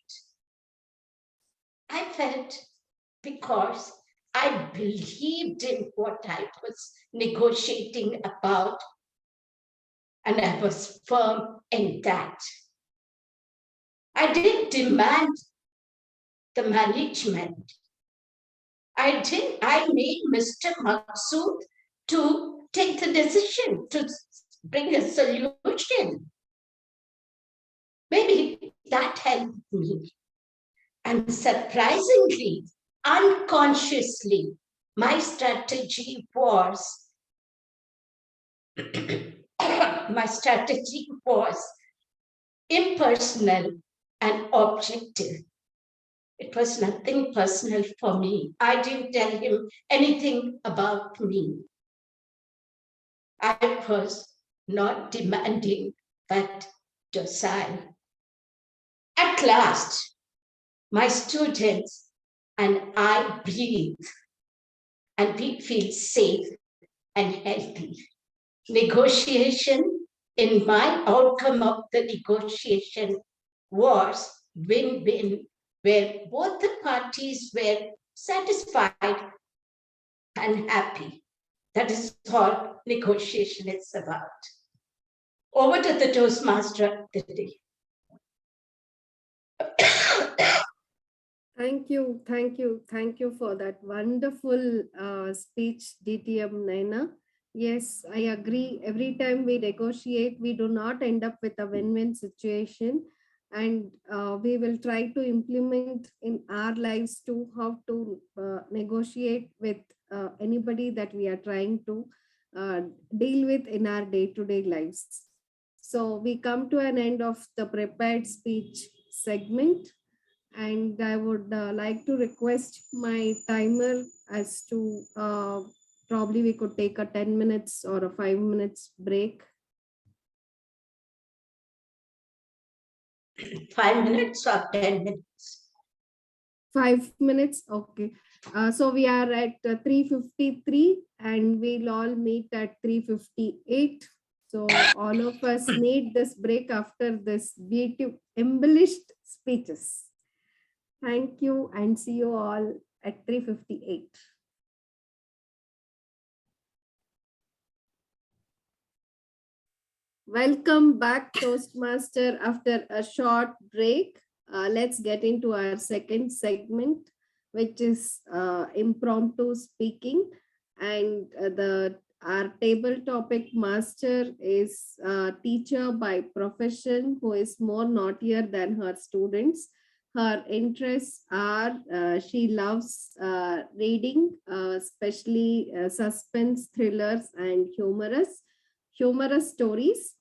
I felt because I believed in what I was negotiating about, and I was firm in that. I didn't demand the management. I made Mr. Maksud to take the decision to bring a solution. Maybe that helped me. And surprisingly, unconsciously, my strategy was impersonal and objective. It was nothing personal for me. I didn't tell him anything about me. I was not demanding, but docile. At last, my students and I breathe and we feel safe and healthy. Negotiation, in my outcome of the negotiation was win-win, where both the parties were satisfied and happy. That is what negotiation is about. Over to the Toastmaster today. Thank you for that wonderful speech, DTM Naina. Yes, I agree. Every time we negotiate, we do not end up with a win-win situation. And we will try to implement in our lives too, how to negotiate with anybody that we are trying to deal with in our day-to-day lives. So we come to an end of the prepared speech segment. And I would like to request my timer as to probably we could take a 10 minutes or a 5 minutes break. 5 minutes or 10 minutes? 5 minutes, okay. So we are at 3:53 and we'll all meet at 3:58. So all of us need this break after this beautiful embellished speeches. Thank you and see you all at 3:58. Welcome back, Toastmaster, after a short break. Let's get into our second segment, which is impromptu speaking. And our table topic master is a teacher by profession who is more naughtier than her students. Her interests are, she loves reading, especially suspense, thrillers, and humorous stories.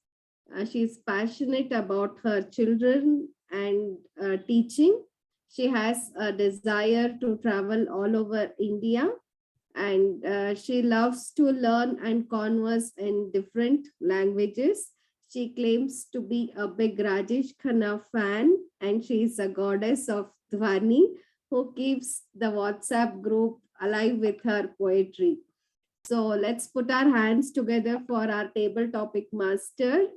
She is passionate about her children and teaching. She has a desire to travel all over India, and she loves to learn and converse in different languages. She claims to be a big Rajesh Khanna fan, and she is a goddess of Dhwani who keeps the WhatsApp group alive with her poetry. So let's put our hands together for our table topic master,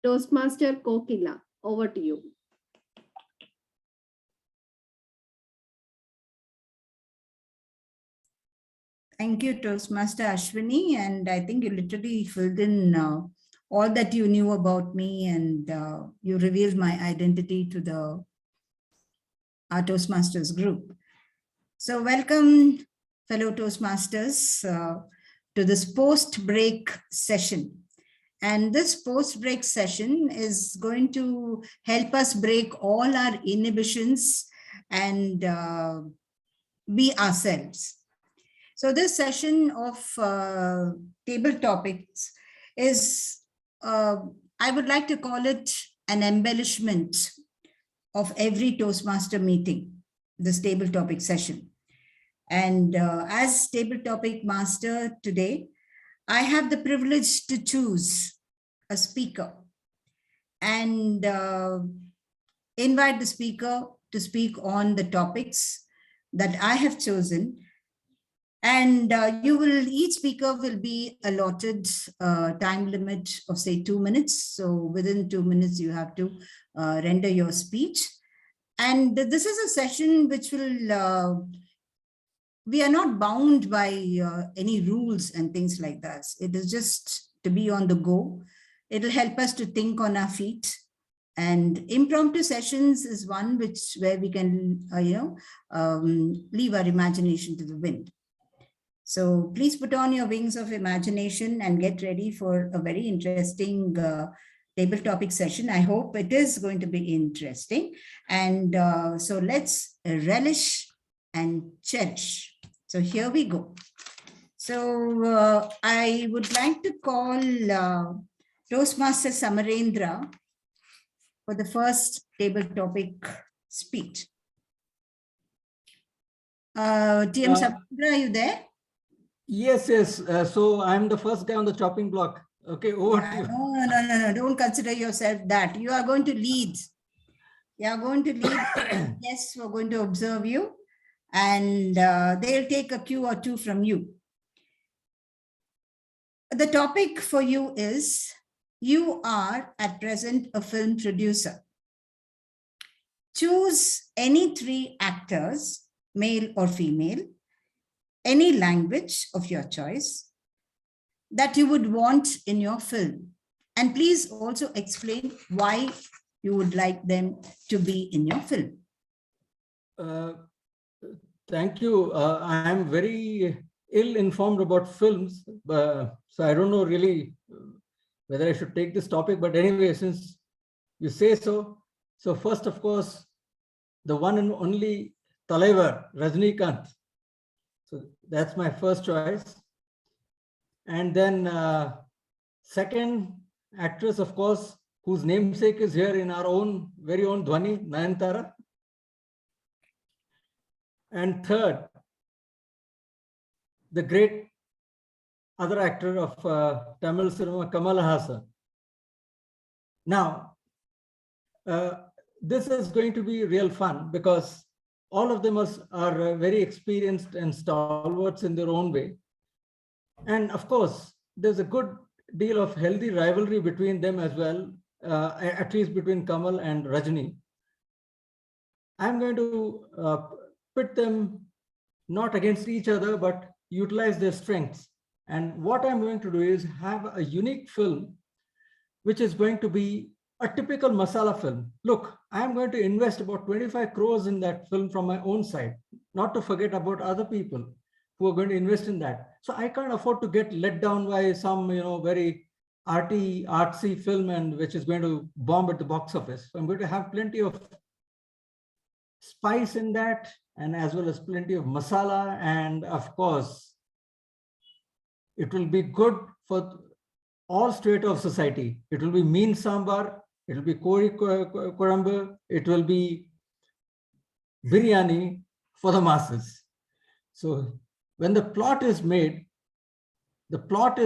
Toastmaster Kokila, over to you. Thank you, Toastmaster Ashwini. And I think you literally filled in all that you knew about me, and you revealed my identity to our Toastmasters group. So welcome, fellow Toastmasters, to this post-break session. And this post-break session is going to help us break all our inhibitions and be ourselves. So this session of table topics is, I would like to call it an embellishment of every Toastmaster meeting, this table topic session. And as table topic master today, I have the privilege to choose a speaker and invite the speaker to speak on the topics that I have chosen. And each speaker will be allotted a time limit of say 2 minutes. So within 2 minutes, you have to render your speech. And this is a session which will, we are not bound by any rules and things like that. It is just to be on the go. It'll help us to think on our feet. And impromptu sessions is one where we can, leave our imagination to the wind. So please put on your wings of imagination and get ready for a very interesting table topic session. I hope it is going to be interesting. And so let's relish and cherish. So here we go. So I would like to call Toastmaster Samarendra for the first table topic speech. TM Samarendra, are you there? Yes. So I'm the first guy on the chopping block. Okay, over to you. No. Don't consider yourself that. You are going to lead. You are going to lead. Yes, we're going to observe you. And they'll take a cue or two from you. The topic for you is, you are at present a film producer. Choose any 3 actors, male or female, any language of your choice that you would want in your film. And please also explain why you would like them to be in your film. Thank you. I am very ill-informed about films, so I don't know really whether I should take this topic, but anyway, since you say so. So first, of course, the one and only Talaivar, Rajinikanth. So that's my first choice. And then second actress, of course, whose namesake is here in our own, very own Dhwani, Nayanthara. And third, the great other actor of Tamil cinema, Kamal Haasan. Now, this is going to be real fun because all of them are very experienced and stalwarts in their own way. And of course, there's a good deal of healthy rivalry between them as well, at least between Kamal and Rajni. I'm going to pit them not against each other, but utilize their strengths. And what I'm going to do is have a unique film, which is going to be a typical masala film. Look, I'm going to invest about 25 crores in that film from my own side, not to forget about other people who are going to invest in that. So I can't afford to get let down by some, very artsy film and which is going to bomb at the box office. So I'm going to have plenty of spice in that, and as well as plenty of masala. And of course, it will be good for all strata of society. It will be mean sambar, it will be kori korambu, it will be biryani for the masses. So when the plot is made, the plot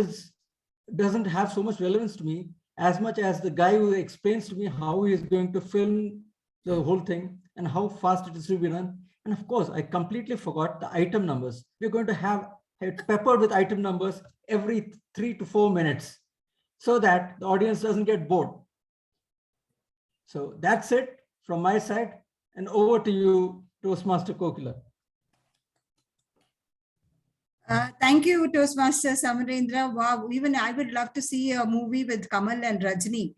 doesn't have so much relevance to me as much as the guy who explains to me how he is going to film the whole thing and how fast it is to be run. And of course, I completely forgot the item numbers. We're going to have it peppered with item numbers every 3 to 4 minutes so that the audience doesn't get bored. So that's it from my side, and over to you, Toastmaster Kokila. Thank you, Toastmaster Samarendra. Wow, even I would love to see a movie with Kamal and Rajni.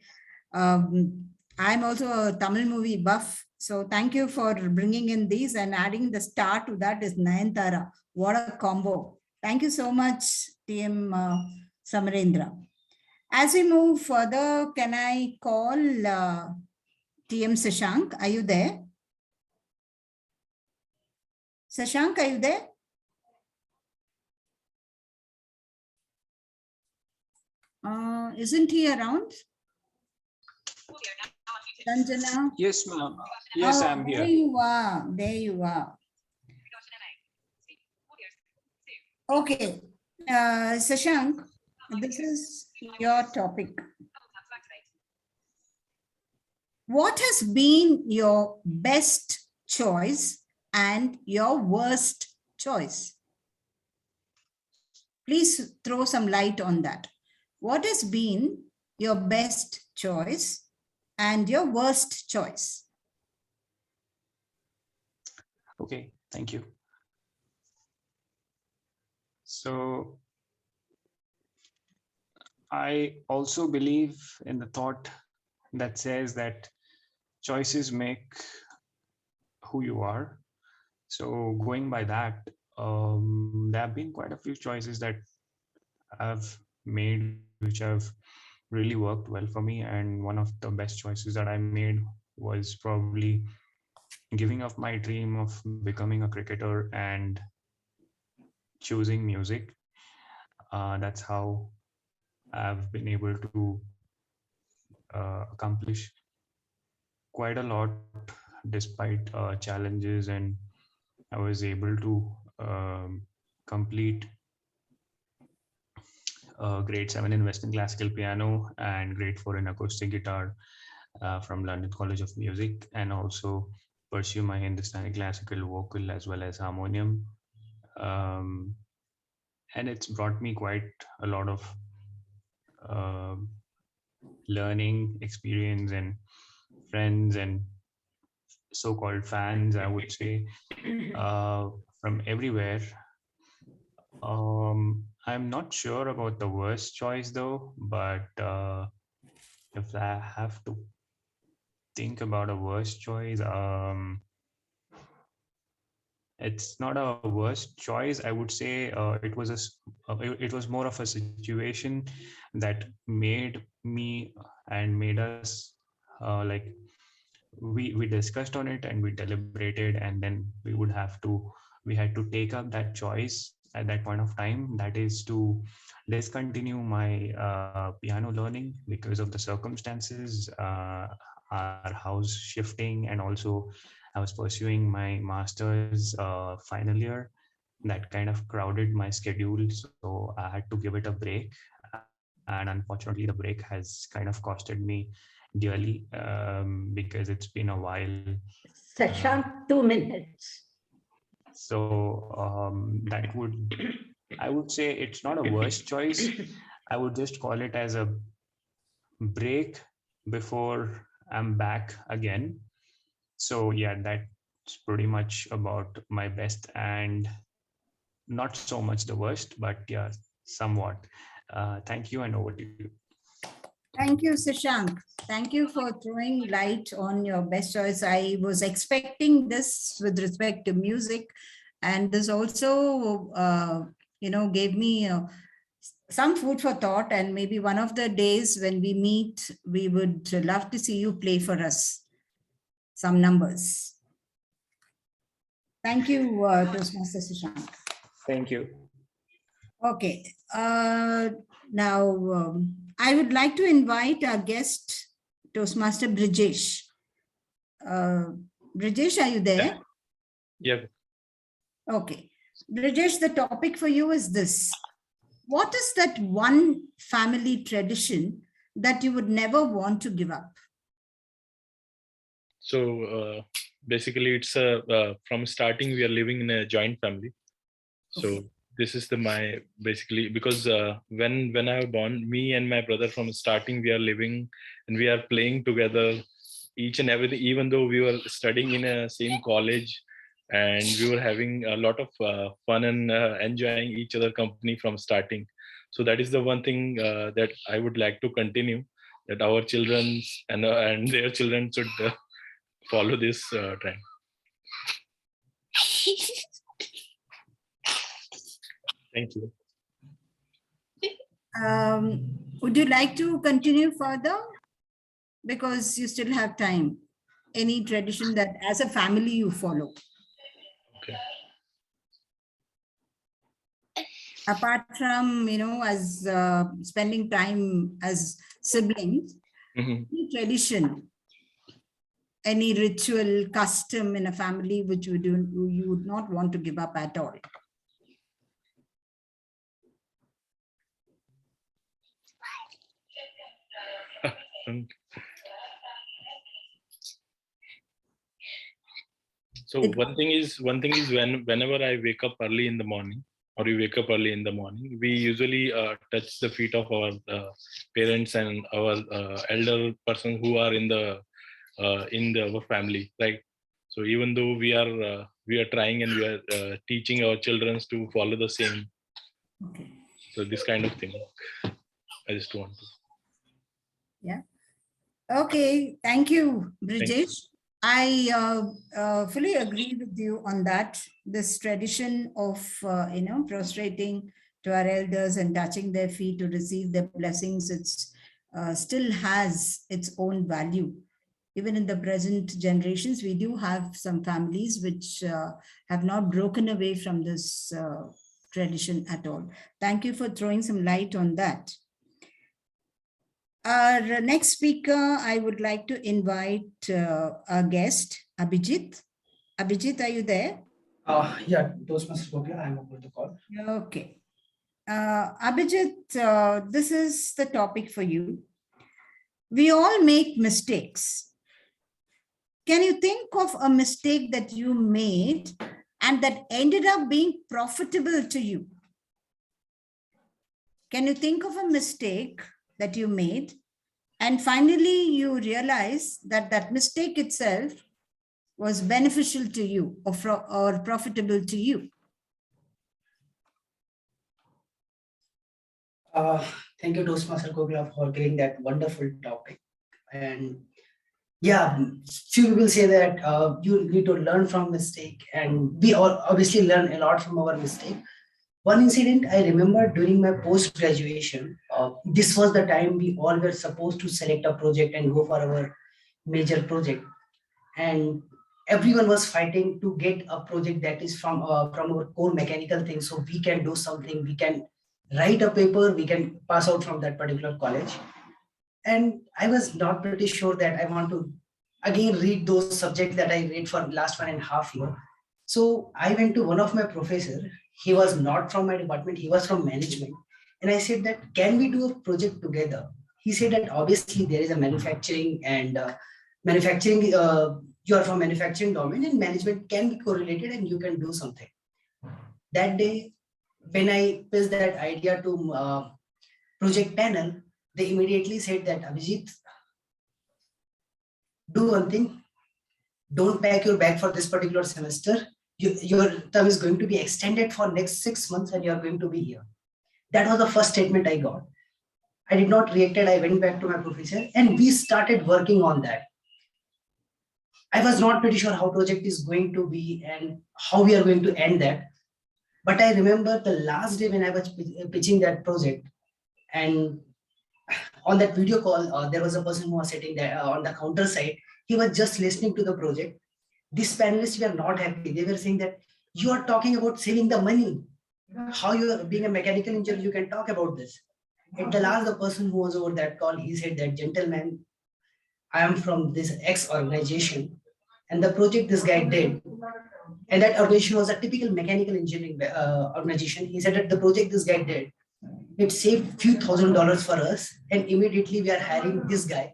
I'm also a Tamil movie buff. So thank you for bringing in these, and adding the star to that is Nayanthara. What a combo. Thank you so much, TM Samarendra. As we move further, can I call TM Sashank? Are you there? Sashank, are you there? Isn't he around? Sanjana? Yes, ma'am. Yes, I'm here. There you are. There you are. Okay. Sashank, this is your topic. What has been your best choice and your worst choice? Please throw some light on that. What has been your best choice and your worst choice? Okay, thank you. So I also believe in the thought that says that choices make who you are. So going by that, there have been quite a few choices that I've made which have really worked well for me. And one of the best choices that I made was probably giving up my dream of becoming a cricketer and choosing music. That's how I've been able to accomplish quite a lot despite challenges, and I was able to complete grade 7 in Western classical piano and grade 4 in acoustic guitar from London College of Music, and also pursue my Hindustani classical vocal as well as harmonium. And it's brought me quite a lot of learning experience and friends and so-called fans, I would say, from everywhere. I'm not sure about the worst choice though, but if I have to think about a worst choice, it's not a worst choice. I would say it was more of a situation that made me and made us like we discussed on it and we deliberated, and then we had to take up that choice at that point of time, that is to discontinue my piano learning because of the circumstances, our house shifting, and also I was pursuing my master's final year. That kind of crowded my schedule, so I had to give it a break, and unfortunately the break has kind of costed me dearly because it's been a while. Sashank, 2 minutes. So I would say it's not a worst choice. I would just call it as a break before I'm back again. So yeah, that's pretty much about my best and not so much the worst, but yeah, somewhat. Thank you, and over to you. Thank you, Sashank. Thank you for throwing light on your best choice. I was expecting this with respect to music, and this also, gave me some food for thought. And maybe one of the days when we meet, we would love to see you play for us some numbers. Thank you, Toastmaster Sashank. Thank you. Okay. Now, I would like to invite our guest, Toastmaster Brijesh. Brijesh, are you there? Yeah. Okay. Brijesh, the topic for you is this. What is that one family tradition that you would never want to give up? So basically, it's from starting we are living in a joint family. So this is my basically, because when I was born, me and my brother from starting we are living and we are playing together each and everything, even though we were studying in a same college and we were having a lot of fun and enjoying each other company from starting. So that is the one thing that I would like to continue, that our children and their children should follow this trend. Thank you. Would you like to continue further? Because you still have time. Any tradition that as a family you follow? Okay. Apart from, as spending time as siblings, any tradition, any ritual, custom in a family which you would not want to give up at all? So one thing is whenever I wake up early in the morning, or we wake up early in the morning, we usually touch the feet of our parents and our elder person who are in our family, right? So even though we are trying and we are teaching our children to follow the same. Okay. So this kind of thing, I just want to. Yeah. Okay. Thank you, Brijesh. I fully agree with you on that. This tradition of, prostrating to our elders and touching their feet to receive their blessings, it's still has its own value. Even in the present generations, we do have some families which have not broken away from this tradition at all. Thank you for throwing some light on that. Our next speaker, I would like to invite our guest, Abhijit. Abhijit, are you there? Yeah, Toastmaster Gokhale, I'm over the call. Okay. Abhijit, this is the topic for you. We all make mistakes. Can you think of a mistake that you made and that ended up being profitable to you? Can you think of a mistake that you made and finally you realize that that mistake itself was beneficial to you or profitable to you? Thank you, Toastmaster Gokhale, for getting that wonderful topic. And yeah, few people say that you need to learn from mistake, and we all obviously learn a lot from our mistake. One incident I remember during my post-graduation, this was the time we all were supposed to select a project and go for our major project. And everyone was fighting to get a project that is from our core mechanical thing. So we can do something, we can write a paper, we can pass out from that particular college. And I was not pretty sure that I want to again read those subjects that I read for the last 1.5 years. So I went to one of my professors. He was not from my department, he was from management. And I said that, can we do a project together? He said that obviously there is a manufacturing and you are from manufacturing domain and management can be correlated and you can do something. That day, when I pitched that idea to project panel, they immediately said that, Abhijit, do one thing, don't pack your bag for this particular semester. Your term is going to be extended for next 6 months and you are going to be here. That was the first statement I got. I did not react. I went back to my professor and we started working on that. I was not pretty sure how project is going to be and how we are going to end that. But I remember the last day when I was pitching that project, and on that video call, there was a person who was sitting there on the counter side. He was just listening to the project. These panelists were not happy. They were saying that you are talking about saving the money. How you are being a mechanical engineer, you can talk about this. At the last, the person who was over that call, he said that, gentleman, I am from this X organization and the project this guy did. And that organization was a typical mechanical engineering organization. He said that the project this guy did, it saved few $1,000s for us. And immediately we are hiring this guy.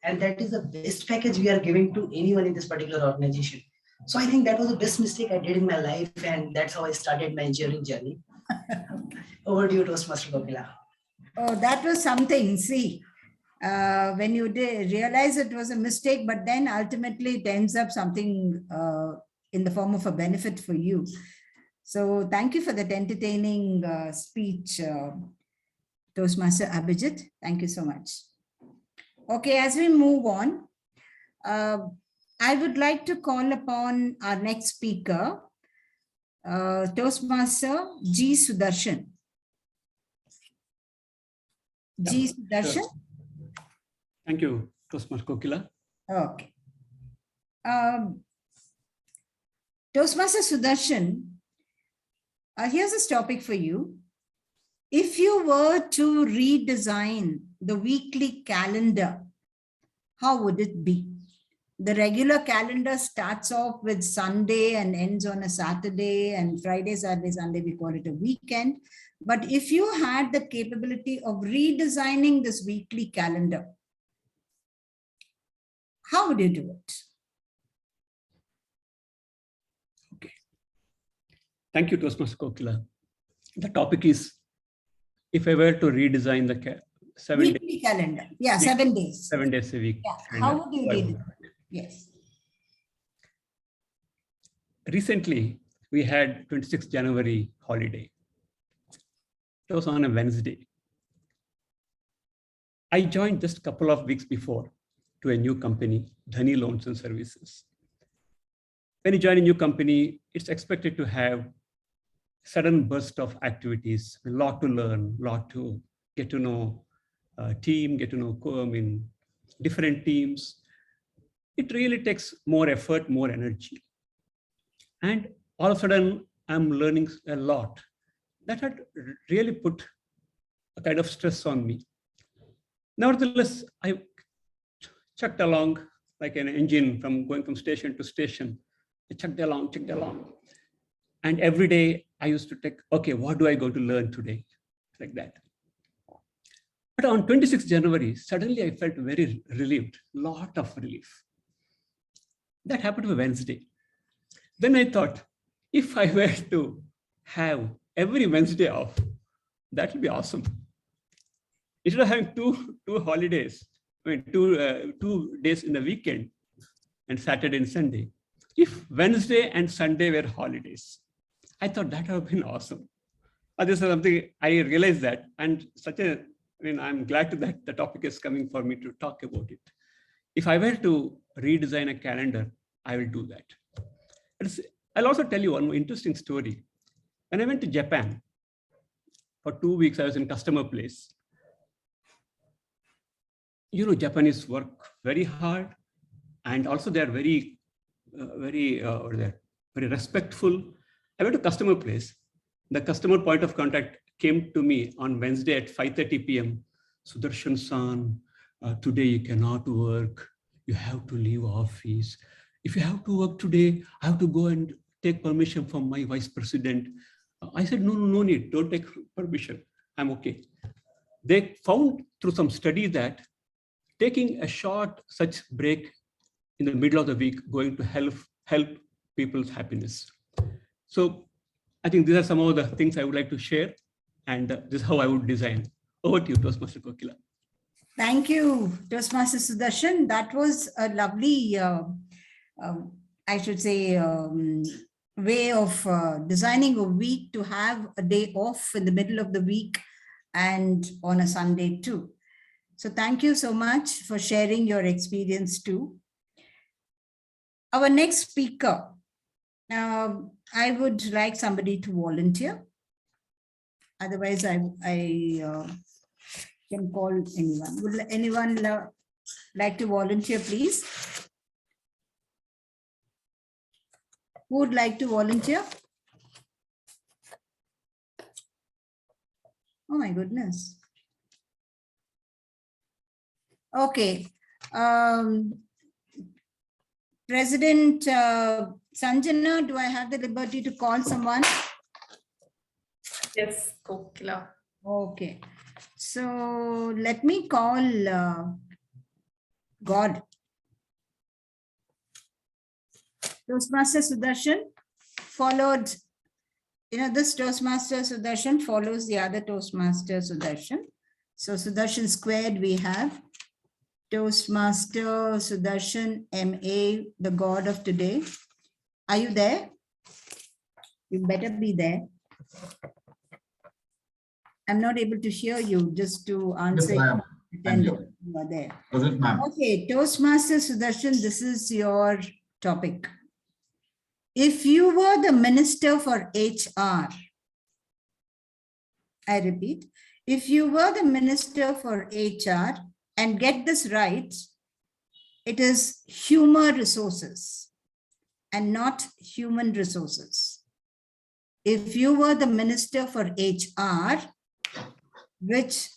And that is the best package we are giving to anyone in this particular organization. So I think that was the best mistake I did in my life. And that's how I started my engineering journey. Over to you, Toastmaster Gokhale. Oh, that was something. See, when you realize it was a mistake, but then ultimately it ends up something in the form of a benefit for you. So thank you for that entertaining speech, Toastmaster Abhijit. Thank you so much. Okay, as we move on, I would like to call upon our next speaker, Toastmaster G. Sudarshan. G. Sudarshan. Sure. Thank you, Toastmaster Kokila. Okay. Toastmaster Sudarshan, here's a topic for you. If you were to redesign the weekly calendar, how would it be? The regular calendar starts off with Sunday and ends on a Saturday, and Friday, Saturday, Sunday, we call it a weekend. But if you had the capability of redesigning this weekly calendar, how would you do it? Okay. Thank you, Toastmaster Kokila. The topic is, if I were to redesign the weekly calendar. Yeah, 7 days. 7 days a week. Yeah. How would you read it? Yes. Recently, we had 26th January holiday. It was on a Wednesday. I joined just a couple of weeks before to a new company, Dhani Loans and Services. When you join a new company, it's expected to have sudden burst of activities, a lot to learn, a lot to get to know team, get to know different teams. It really takes more effort, more energy. And all of a sudden, I'm learning a lot. That had really put a kind of stress on me. Nevertheless, I chugged along like an engine going from station to station. I chugged along. And every day I used to take, okay, what do I go to learn today? Like that. But on 26th January, suddenly I felt very relieved, lot of relief. That happened on Wednesday. Then I thought, if I were to have every Wednesday off, that would be awesome. Instead of having two holidays, I mean, 2 days in the weekend and Saturday and Sunday, if Wednesday and Sunday were holidays, I thought that would have been awesome. This is something I realized that, and I'm glad that the topic is coming for me to talk about it. If I were to redesign a calendar, I will do that. I'll also tell you one more interesting story. When I went to Japan, for 2 weeks, I was in customer place. Japanese work very hard, and also they're very respectful. I went to customer place. The customer point of contact came to me on Wednesday at 5:30 p.m. Sudarshan-san, today you cannot work. You have to leave office. If you have to work today, I have to go and take permission from my vice president. I said, no need, don't take permission. I'm okay. They found through some study that taking a short such break in the middle of the week going to help people's happiness. So I think these are some of the things I would like to share, and this is how I would design. Over to you, Toastmaster Kokila. Thank you, Toastmaster Sudarshan. That was a lovely, I should say, way of designing a week to have a day off in the middle of the week and on a Sunday too. So thank you so much for sharing your experience too. Our next speaker, I would like somebody to volunteer. Otherwise, I can call anyone. Would anyone like to volunteer, please? Who would like to volunteer? Oh my goodness. Okay. President Sanjana, do I have the liberty to call someone? Yes, Kokila. Okay. So let me call God. Toastmaster Sudarshan followed, this Toastmaster Sudarshan follows the other Toastmaster Sudarshan. So Sudarshan squared we have. Toastmaster Sudarshan MA, the god of today. Are you there? You better be there. I'm not able to hear you, just to answer. Yes, I am. Attendant. You are there. Present, ma'am. Okay, Toastmaster Sudarshan, this is your topic. If you were the minister for HR, I repeat, if you were the minister for HR, and get this right, it is humor resources and not human resources. If you were the minister for HR, which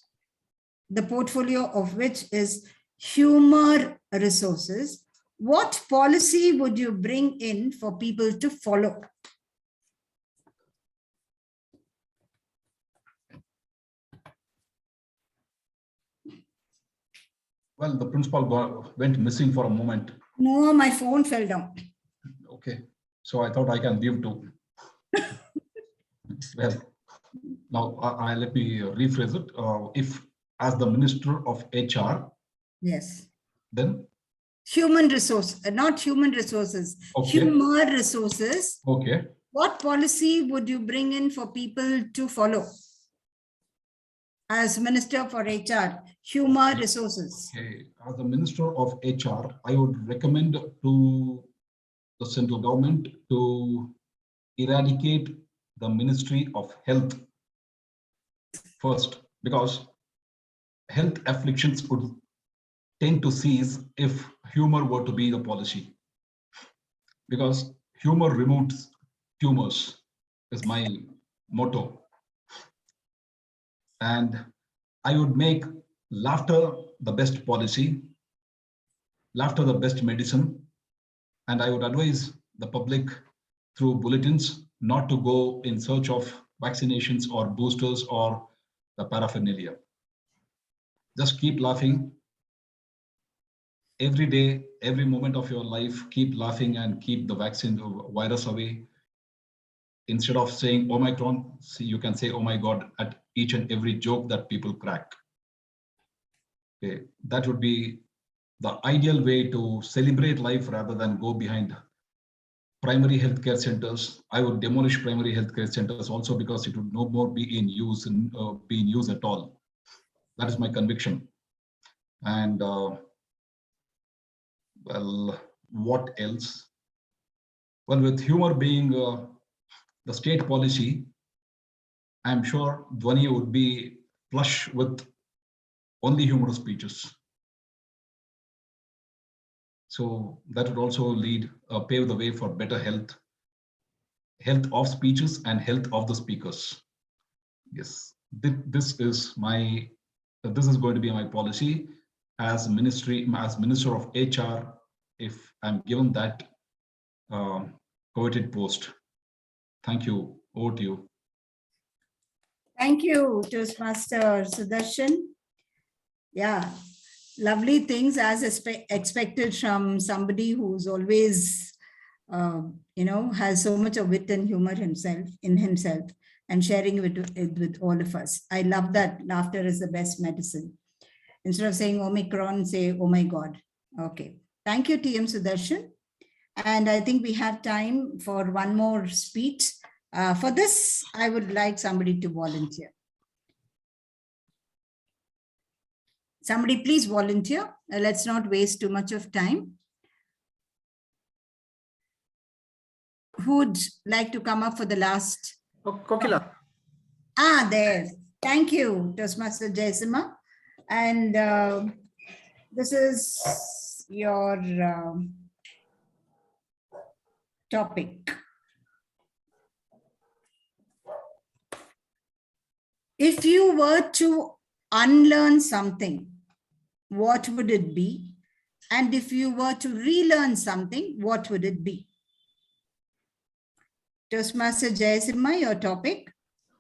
the portfolio of which is humor resources, what policy would you bring in for people to follow? Well, the principal went missing for a moment. No, my phone fell down. Okay, so I thought I can give to. Well, now let me rephrase it. If as the minister of HR, yes, then human resource, not human resources, okay. Humor resources. Okay. What policy would you bring in for people to follow? As Minister for HR, humor resources. Okay. As the Minister of HR, I would recommend to the central government to eradicate the Ministry of Health first, because health afflictions would tend to cease if humor were to be the policy. Because humor removes tumors is my motto. And I would make laughter the best policy, laughter the best medicine. And I would advise the public through bulletins not to go in search of vaccinations or boosters or the paraphernalia. Just keep laughing. Every day, every moment of your life, keep laughing and keep the vaccine, the virus away. Instead of saying Omicron, you can say, oh my God, at each and every joke that people crack. Okay, that would be the ideal way to celebrate life rather than go behind primary healthcare centers. I would demolish primary healthcare centers also because it would no more be in use and be in use at all. That is my conviction. And well, what else? Well, with humor being the state policy, I'm sure Dhwani would be flush with only humorous speeches. So that would also pave the way for better health of speeches and health of the speakers. Yes, this is going to be my policy as Minister of HR, if I'm given that coveted post. Thank you. Over to you. Thank you, Toastmaster Sudarshan. Yeah, lovely things as expected from somebody who's always, has so much of wit and humor in himself and sharing it with all of us. I love that. Laughter is the best medicine. Instead of saying Omicron, say, oh my God. Okay. Thank you, TM Sudarshan. And I think we have time for one more speech. For this, I would like somebody to volunteer. Somebody please volunteer. Let's not waste too much of time. Who would like to come up for the last? Kokila. There. Thank you, Toastmaster Jayasimha. And this is your topic. If you were to unlearn something, what would it be? And if you were to relearn something, what would it be? Toastmaster Jayasimha, your topic.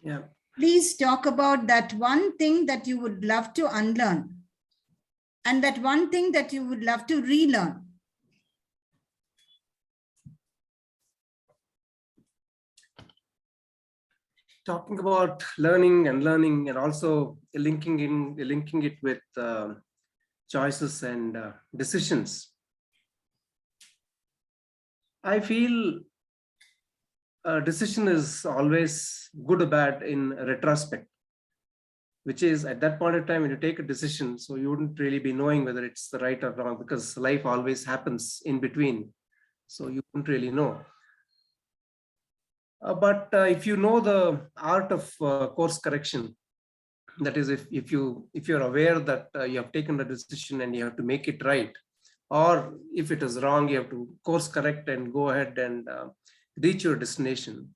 Yeah. Please talk about that one thing that you would love to unlearn and that one thing that you would love to relearn. Talking about learning and also linking it with choices and decisions. I feel a decision is always good or bad in retrospect, which is at that point of time when you take a decision, so you wouldn't really be knowing whether it's the right or wrong, because life always happens in between. So you wouldn't really know. But if you know the art of course correction, that is, if you're aware that you have taken a decision and you have to make it right, or if it is wrong, you have to course correct and go ahead and reach your destination.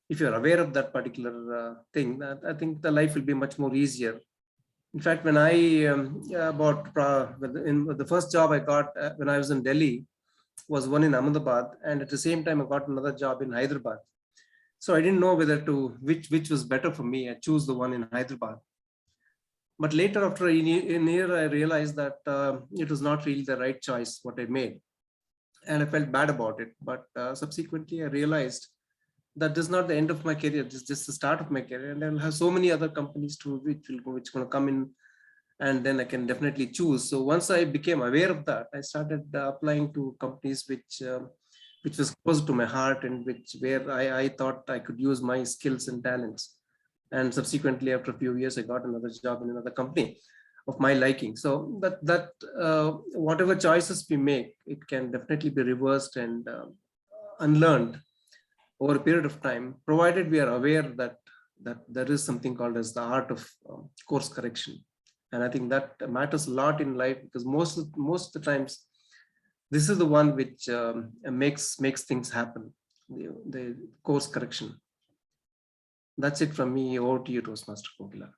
If you're aware of that particular thing, I think the life will be much more easier. In fact, when I in the first job I got when I was in Delhi was one in Ahmedabad, and at the same time I got another job in Hyderabad. So I didn't know whether to which was better for me. I chose the one in Hyderabad. But later, after a year, I realized that it was not really the right choice what I made, and I felt bad about it. But subsequently, I realized that this is not the end of my career. This is just the start of my career, and I'll have so many other companies to which going to come in, and then I can definitely choose. So once I became aware of that, I started applying to companies which was close to my heart and where I thought I could use my skills and talents. And subsequently, after a few years, I got another job in another company of my liking. So that whatever choices we make, it can definitely be reversed and unlearned over a period of time, provided we are aware that there is something called as the art of course correction. And I think that matters a lot in life, because most of the times, this is the one which makes things happen, the course correction. That's it from me. Over to you, Toastmaster Kokila.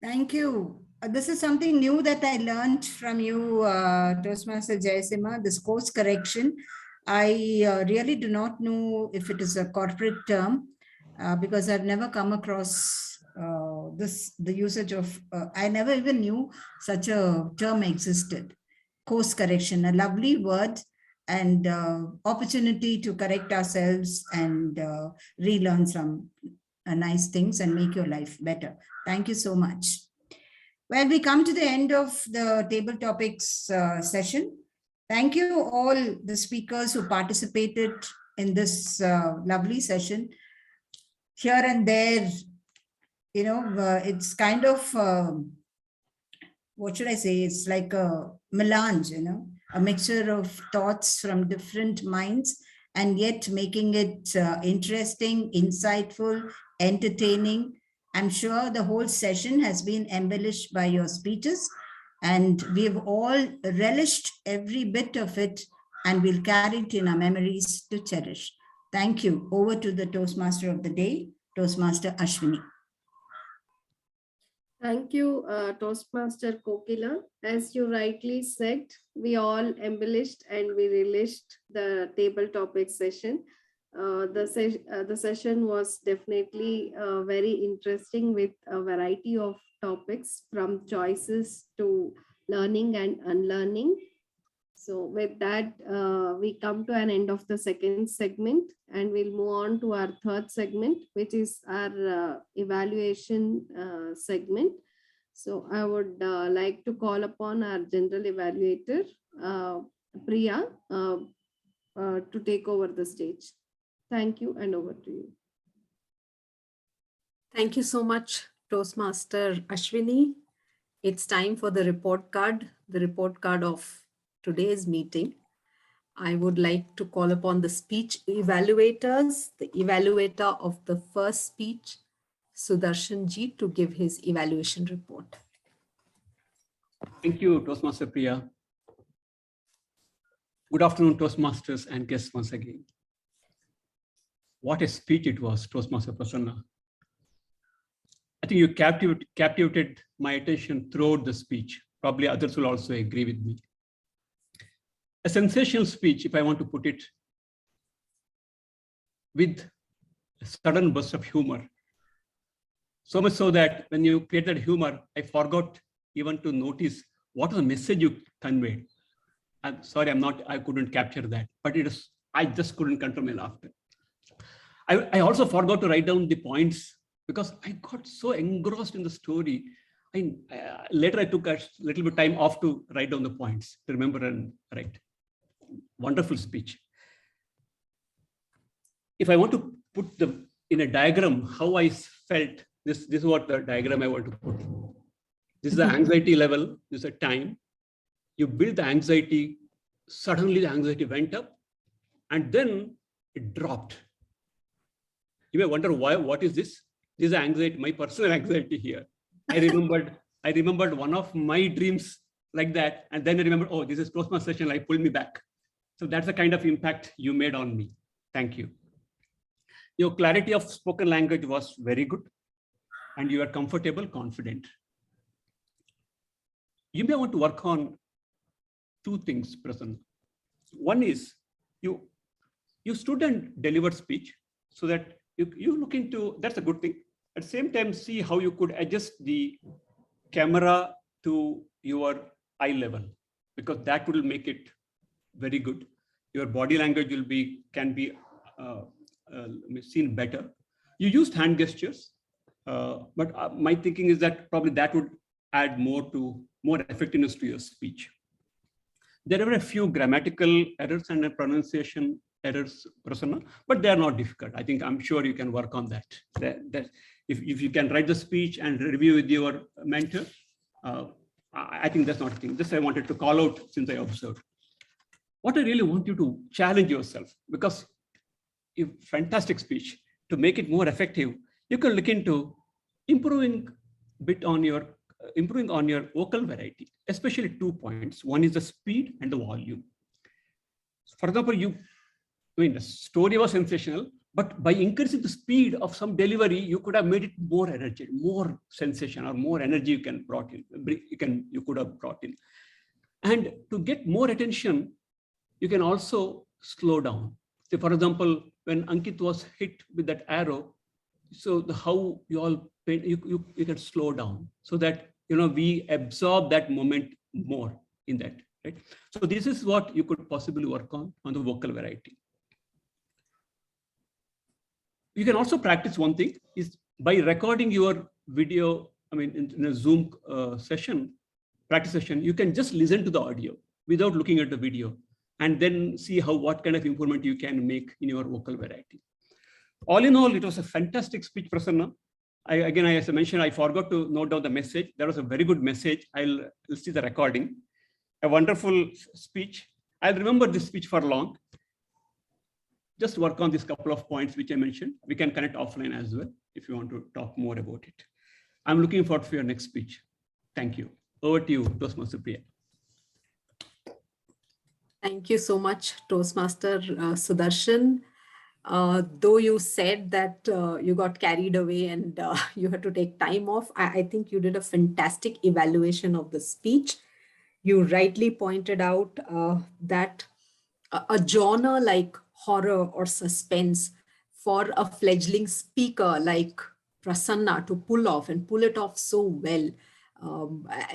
Thank you. This is something new that I learned from you, Toastmaster Jayasimha, this course correction. I really do not know if it is a corporate term because I've never come across the usage of, I never even knew such a term existed. Course correction, a lovely word and opportunity to correct ourselves and relearn some nice things and make your life better. Thank you so much. Well, we come to the end of the table topics session. Thank you all the speakers who participated in this lovely session. Here and there, you know, it's kind of, what should I say? It's like a melange, you know, a mixture of thoughts from different minds, and yet making it interesting, insightful, entertaining. I'm sure the whole session has been embellished by your speeches, and we've all relished every bit of it, and we'll carry it in our memories to cherish. Thank you. Over to the Toastmaster of the day, Toastmaster Ashwini. Thank you, Toastmaster Kokila. As you rightly said, we all embellished and we relished the table topic session. The session was definitely very interesting, with a variety of topics from choices to learning and unlearning. So with that, we come to an end of the second segment, and we'll move on to our third segment, which is our evaluation segment. So I would like to call upon our general evaluator, Priya, to take over the stage. Thank you, and over to you. Thank you so much, Toastmaster Ashwini. It's time for the report card of today's meeting. I would like to call upon the speech evaluators, the evaluator of the first speech, Sudarshan Ji, to give his evaluation report. Thank you, Toastmaster Priya. Good afternoon, Toastmasters and guests once again. What a speech it was, Toastmaster Prasanna. I think you captivated my attention throughout the speech. Probably others will also agree with me. A sensational speech, if I want to put it, with a sudden burst of humor. So much so that when you created humor, I forgot even to notice what was the message you conveyed. I'm sorry, I couldn't capture that, but I just couldn't control my laughter. I also forgot to write down the points because I got so engrossed in the story. later I took a little bit of time off to write down the points, to remember and write. Wonderful speech. If I want to put in a diagram how I felt, this is what the diagram I want to put. This is the anxiety level, this is a time. You build the anxiety, suddenly the anxiety went up, and then it dropped. You may wonder why, what is this? This is anxiety, my personal anxiety here. I remembered one of my dreams like that, and then I remembered, oh, this is Toastmaster session, like pulled me back. So that's the kind of impact you made on me. Thank you. Your clarity of spoken language was very good, and you are comfortable, confident. You may want to work on two things, Prasanna. One is you stood and delivered speech, so that you look into, that's a good thing. At the same time, see how you could adjust the camera to your eye level, because that will make it very good. Your body language can be seen better. You used hand gestures, but my thinking is that probably that would add more effectiveness to your speech. There are a few grammatical errors and pronunciation errors, Prasanna, but they are not difficult. I think I'm sure you can work on that. If you can write the speech and review with your mentor, I think that's not a thing. This I wanted to call out since I observed. What I really want you to challenge yourself, because you fantastic speech, to make it more effective, you can look into improving on your vocal variety, especially 2 points. One is the speed and the volume. For example, the story was sensational, but by increasing the speed of some delivery, you could have made it more energetic, more sensation, or more energy you could have brought in. And to get more attention, you can also slow down. So for example, when Ankit was hit with that arrow, so how you all paint, you can slow down so that we absorb that moment more in that, right? So this is what you could possibly work on the vocal variety. You can also practice one thing is by recording your video. I mean, in a Zoom practice session, you can just listen to the audio without looking at the video, and then see what kind of improvement you can make in your vocal variety. All in all, it was a fantastic speech, Prasanna. Again, as I mentioned, I forgot to note down the message. That was a very good message. I'll see the recording. A wonderful speech. I'll remember this speech for long. Just work on this couple of points which I mentioned. We can connect offline as well if you want to talk more about it. I'm looking forward to your next speech. Thank you. Over to you, Toastmaster Priya. Thank you so much, Toastmaster Sudarshan. Though you said that you got carried away and you had to take time off, I think you did a fantastic evaluation of the speech. You rightly pointed out that a genre like horror or suspense for a fledgling speaker like Prasanna to pull it off so well.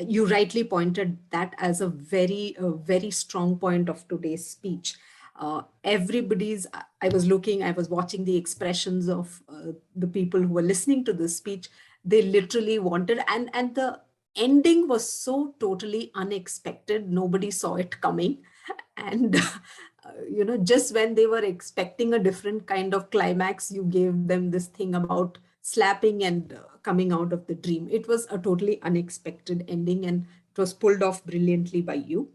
You rightly pointed that as a very strong point of today's speech. I was watching the expressions of the people who were listening to this speech. They literally wanted, and the ending was so totally unexpected. Nobody saw it coming. And, just when they were expecting a different kind of climax, you gave them this thing about slapping and coming out of the dream. It was a totally unexpected ending, and it was pulled off brilliantly by you.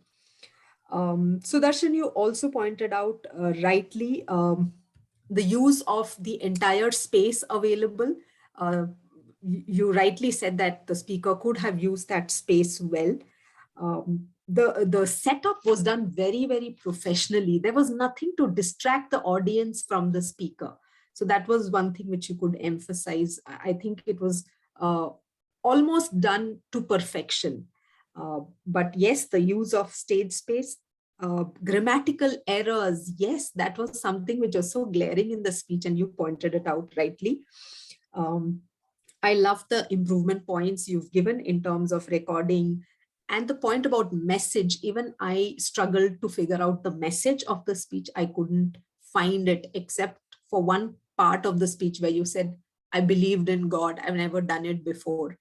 Sudarshan, you also pointed out rightly the use of the entire space available. You rightly said that the speaker could have used that space well. The setup was done very professionally. There was nothing to distract the audience from the speaker. So that was one thing which you could emphasize. I think it was almost done to perfection. But yes, the use of stage space, grammatical errors, yes, that was something which was so glaring in the speech, and you pointed it out rightly. I love the improvement points you've given in terms of recording, and the point about message. Even I struggled to figure out the message of the speech. I couldn't find it except for one part of the speech where you said, I believed in God. I've never done it before.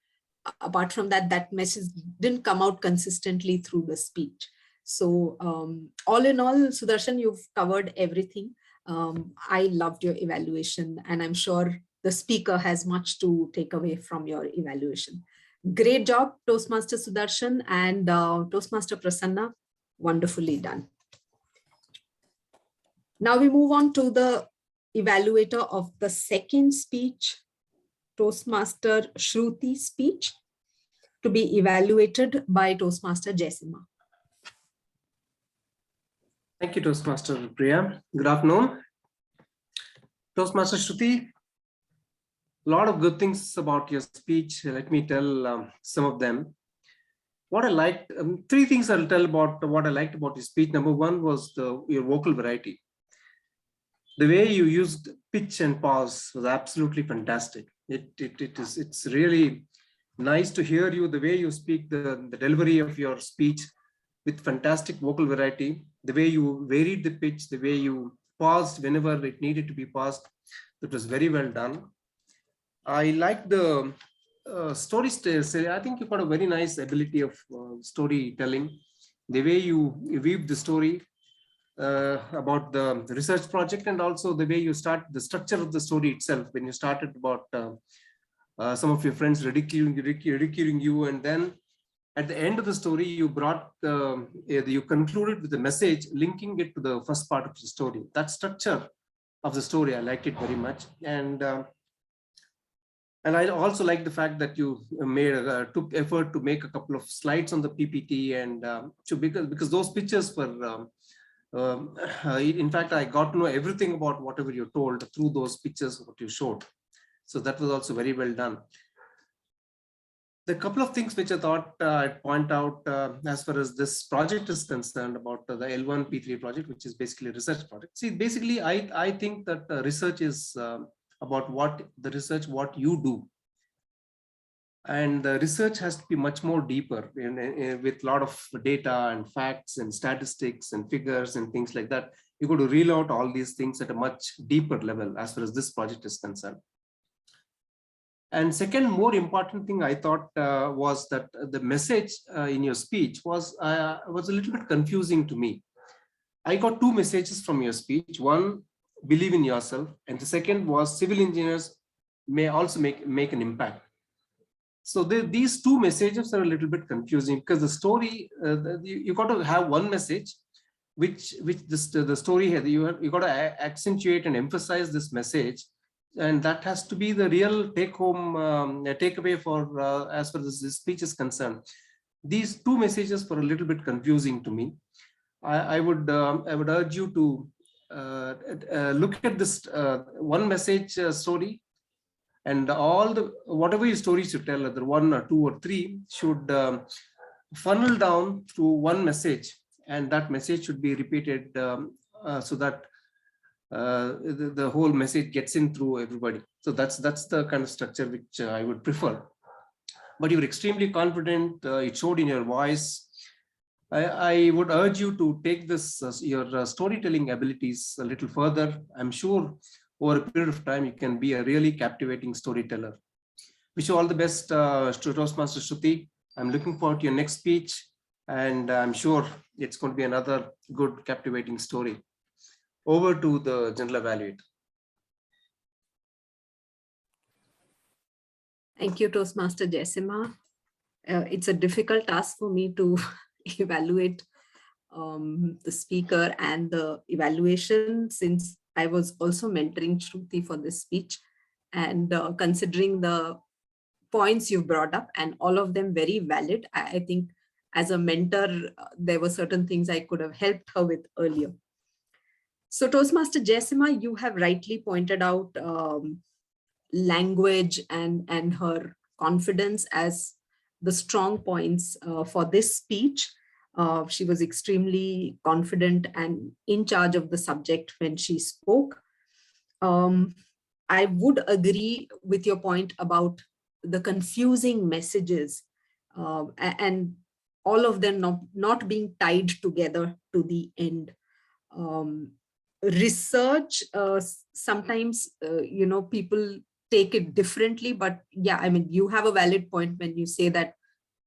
apart from that, that message didn't come out consistently through the speech. So all in all, Sudarshan, you've covered everything. I loved your evaluation, and I'm sure the speaker has much to take away from your evaluation. Great job, Toastmaster Sudarshan and Toastmaster Prasanna. Wonderfully done. Now we move on to the evaluator of the second speech, Toastmaster Shruti's speech, to be evaluated by Toastmaster Jaisimha. Thank you, Toastmaster Priya. Good afternoon. Toastmaster Shruti, a lot of good things about your speech. Let me tell some of them. What I liked, three things I'll tell about what I liked about your speech. Number one was your vocal variety. The way you used pitch and pause was absolutely fantastic. It's really nice to hear you, the way you speak, the delivery of your speech with fantastic vocal variety, the way you varied the pitch, the way you paused whenever it needed to be paused. That was very well done. I like the story style. I think you've got a very nice ability of storytelling. The way you weave the story about the research project, and also the way you start the structure of the story itself. When you started about some of your friends ridiculing you, and then at the end of the story, you brought you concluded with a message linking it to the first part of the story. That structure of the story, I liked it very much, and I also like the fact that you took effort to make a couple of slides on the PPT, and because those pictures were. In fact, I got to know everything about whatever you told through those pictures what you showed. So that was also very well done. The couple of things which I thought I'd point out as far as this project is concerned, about the L1P3 project, which is basically a research project. See, basically, I think that research is about what you do. And the research has to be much more deeper with a lot of data and facts and statistics and figures and things like that. You got to reel out all these things at a much deeper level as far as this project is concerned. And second, more important thing I thought was that the message in your speech was a little bit confusing to me. I got two messages from your speech. One, believe in yourself, and the second was civil engineers may also make an impact. So these two messages are a little bit confusing, because the story, you got to have one message, which the story has. You got to accentuate and emphasize this message, and that has to be the real takeaway for as far as this speech is concerned. These two messages were a little bit confusing to me. I would urge you to look at this one message story. And whatever your stories you tell, whether one or two or three, should funnel down through one message, and that message should be repeated so that the whole message gets in through everybody. So that's the kind of structure which I would prefer. But you were extremely confident. It showed in your voice. I would urge you to take this your storytelling abilities a little further. I'm sure over a period of time, you can be a really captivating storyteller. Wish you all the best, Toastmaster Shruti. I'm looking forward to your next speech, and I'm sure it's going to be another good, captivating story. Over to the general evaluator. Thank you, Toastmaster Jaisimha. It's a difficult task for me to evaluate the speaker and the evaluation, since I was also mentoring Shruti for this speech, and considering the points you brought up, and all of them very valid. I think as a mentor, there were certain things I could have helped her with earlier. So Toastmaster Jaisimha, you have rightly pointed out language and her confidence as the strong points for this speech. She was extremely confident and in charge of the subject when she spoke. I would agree with your point about the confusing messages and all of them not being tied together to the end. Research, sometimes, people take it differently, but yeah, I mean, you have a valid point when you say that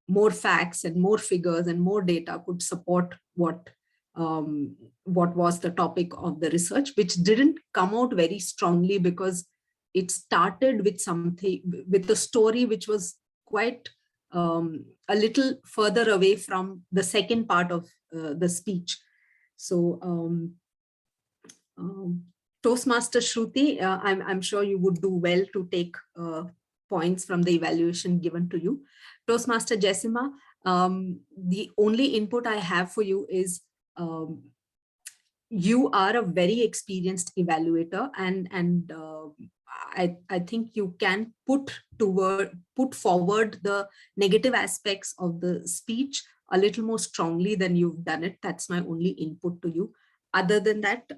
more facts and more figures and more data could support what was the topic of the research, which didn't come out very strongly because it started with something, with a story which was quite a little further away from the second part of the speech. So Toastmaster Shruti, I'm sure you would do well to take points from the evaluation given to you. Toastmaster Jessima, the only input I have for you is you are a very experienced evaluator, and I think you can put forward the negative aspects of the speech a little more strongly than you've done it. That's my only input to you. Other than that,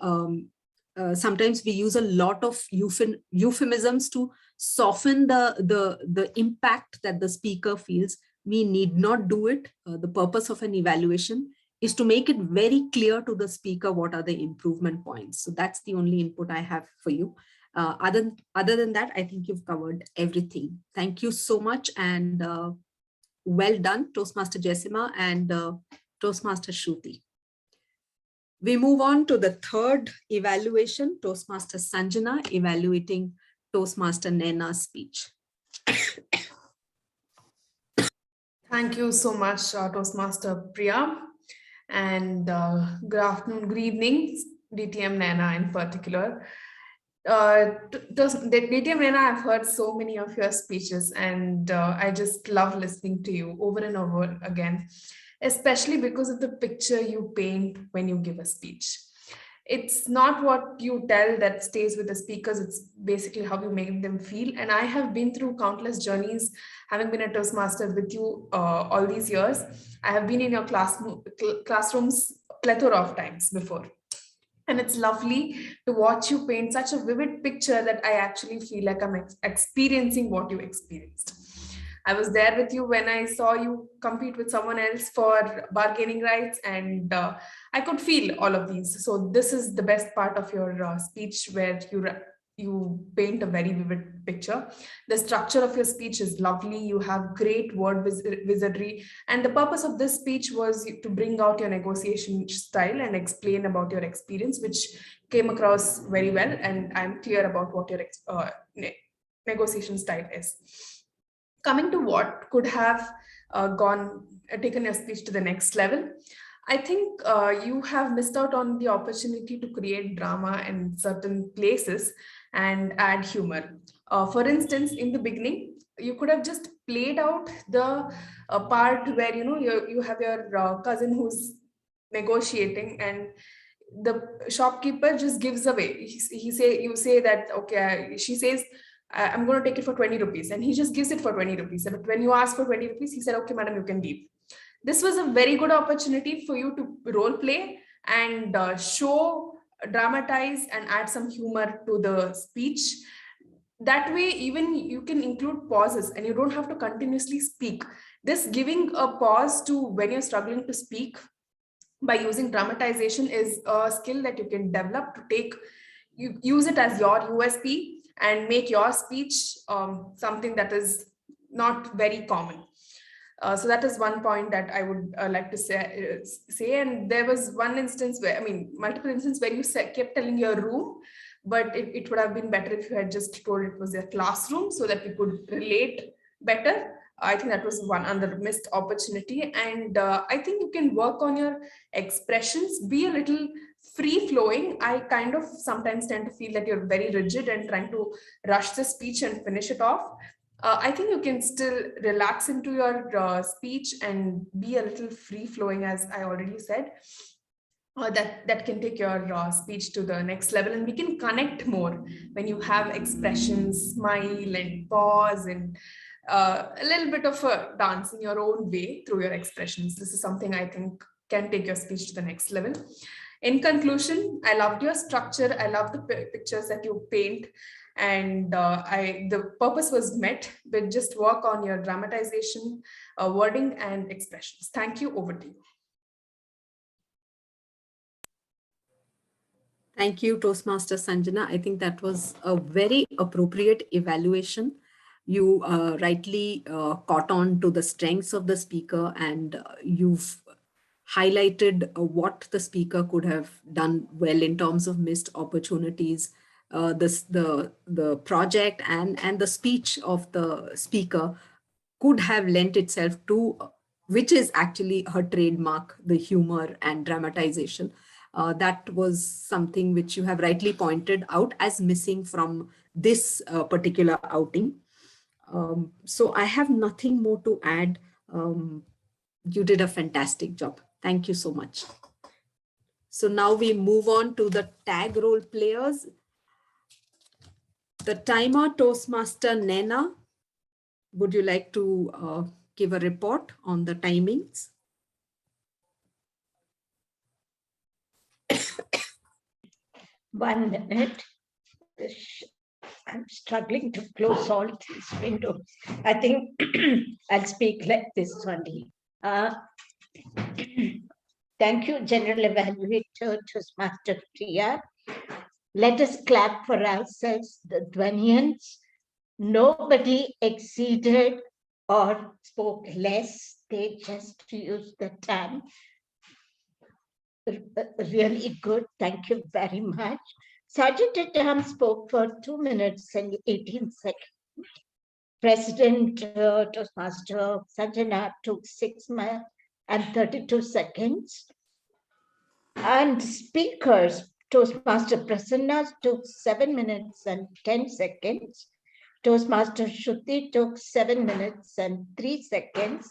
sometimes we use a lot of euphemisms to soften the impact that the speaker feels. We need not do it. The purpose of an evaluation is to make it very clear to the speaker what are the improvement points. So that's the only input I have for you. Other than that, I think you've covered everything. Thank you so much, and well done, Toastmaster Jessima and Toastmaster Shruti. We move on to the third evaluation, Toastmaster Sanjana evaluating Toastmaster Naina's speech. Thank you so much, Toastmaster Priya. And good afternoon, good evening, DTM Naina in particular. DTM Naina, I've heard so many of your speeches, and I just love listening to you over and over again, especially because of the picture you paint when you give a speech. It's not what you tell that stays with the speakers, it's basically how you make them feel. And I have been through countless journeys, having been a Toastmaster with you all these years. I have been in your classrooms plethora of times before. And it's lovely to watch you paint such a vivid picture that I actually feel like I'm experiencing what you experienced. I was there with you when I saw you compete with someone else for bargaining rights, and I could feel all of these. So this is the best part of your speech, where you paint a very vivid picture. The structure of your speech is lovely. You have great word wizardry. And the purpose of this speech was to bring out your negotiation style and explain about your experience, which came across very well. And I'm clear about what your negotiation style is. Coming to what could have taken your speech to the next level, I think you have missed out on the opportunity to create drama in certain places and add humor. For instance, in the beginning, you could have just played out the part where you have your cousin who's negotiating, and the shopkeeper just gives away. You say that, okay, she says, I'm going to take it for 20 rupees, and he just gives it for 20 rupees. But when you ask for 20 rupees, he said, okay, madam, you can leave. This was a very good opportunity for you to role play and show, dramatize, and add some humor to the speech. That way, even you can include pauses and you don't have to continuously speak. This giving a pause to when you're struggling to speak by using dramatization is a skill that you can develop to use it as your USP and make your speech something that is not very common. So that is one point that I would like to say. And there was one instance where, multiple instances where you kept telling your room, but it would have been better if you had just told it was a classroom so that we could relate better. I think that was one other missed opportunity. And I think you can work on your expressions, be a little free flowing. I kind of sometimes tend to feel that you're very rigid and trying to rush the speech and finish it off. I think you can still relax into your speech and be a little free flowing, as I already said. That can take your speech to the next level, and we can connect more when you have expressions, smile and pause, and a little bit of a dance in your own way through your expressions. This is something I think can take your speech to the next level. In conclusion, I loved your structure. I love the pictures that you paint, and the purpose was met. But just work on your dramatization, wording, and expressions. Thank you. Over to you. Thank you, Toastmaster Sanjana. I think that was a very appropriate evaluation. You rightly caught on to the strengths of the speaker, and you've highlighted what the speaker could have done well in terms of missed opportunities. The project and the speech of the speaker could have lent itself to, which is actually her trademark, the humor and dramatization. That was something which you have rightly pointed out as missing from this particular outing. So I have nothing more to add. You did a fantastic job. Thank you so much. So now we move on to the tag role players. The timer, Toastmaster Nena. Would you like to give a report on the timings? One minute. I'm struggling to close all these windows. I think I'll speak like this only. Thank you, General Evaluator Toastmaster Priya. Let us clap for ourselves, the Dwanians. Nobody exceeded or spoke less. They just used the time. Really good. Thank you very much. Sergeant at Arms spoke for 2 minutes and 18 seconds. President Toastmaster Sanjana took 6 minutes and 32 seconds. And speakers, Toastmaster Prasanna took 7 minutes and 10 seconds. Toastmaster Shruti took 7 minutes and 3 seconds.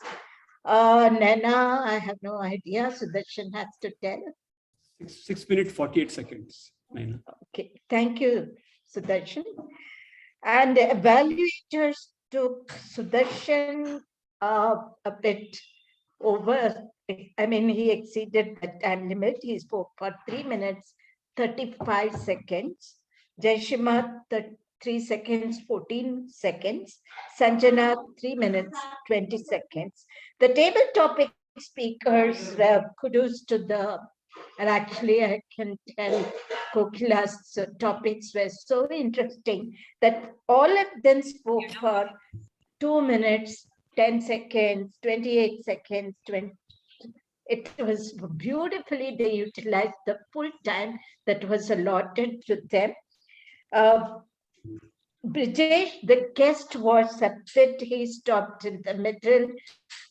Nena, I have no idea. Sudarshan has to tell. 6 minutes, 48 seconds. Nena. Okay, thank you, Sudarshan. And the evaluators took Sudarshan a bit over. I mean, he exceeded the time limit. He spoke for 3 minutes, 35 seconds. Jayashima, 3 seconds, 14 seconds. Sanjana, 3 minutes, 20 seconds. The table topic speakers, kudos to the, and actually I can tell Kokila's topics were so interesting that all of them spoke for 2 minutes, 10 seconds, 28 seconds, 20. It was beautifully, they utilized the full time that was allotted to them. Brijesh, the guest was a bit, he stopped in the middle,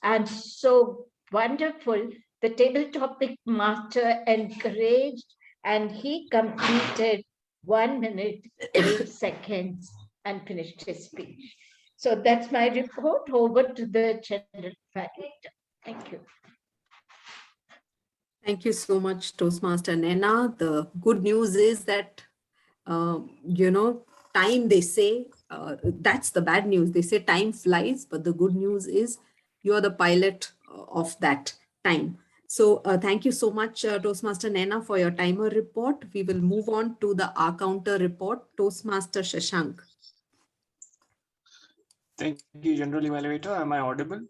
and so wonderful. The table topic master encouraged, and he completed 1 minute, 8 seconds and finished his speech. So that's my report. Over to the general evaluator. Thank you. Thank you so much, Toastmaster Nena. The good news is that, time, they say, that's the bad news. They say time flies, but the good news is you're the pilot of that time. So thank you so much, Toastmaster Nena, for your timer report. We will move on to the R-counter report. Toastmaster Shashank. Thank you, General Evaluator. Am I audible?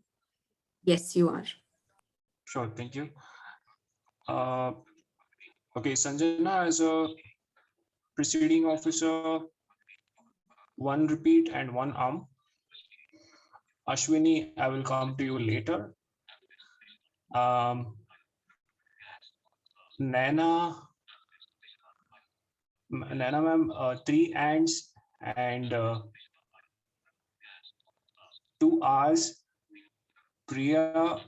Yes, you are. Sure, thank you. Okay, Sanjana, as a preceding officer, 1 repeat and 1 arm. Ashwini, I will come to you later. Nana ma'am, 3 ands and 2 R's. Priya,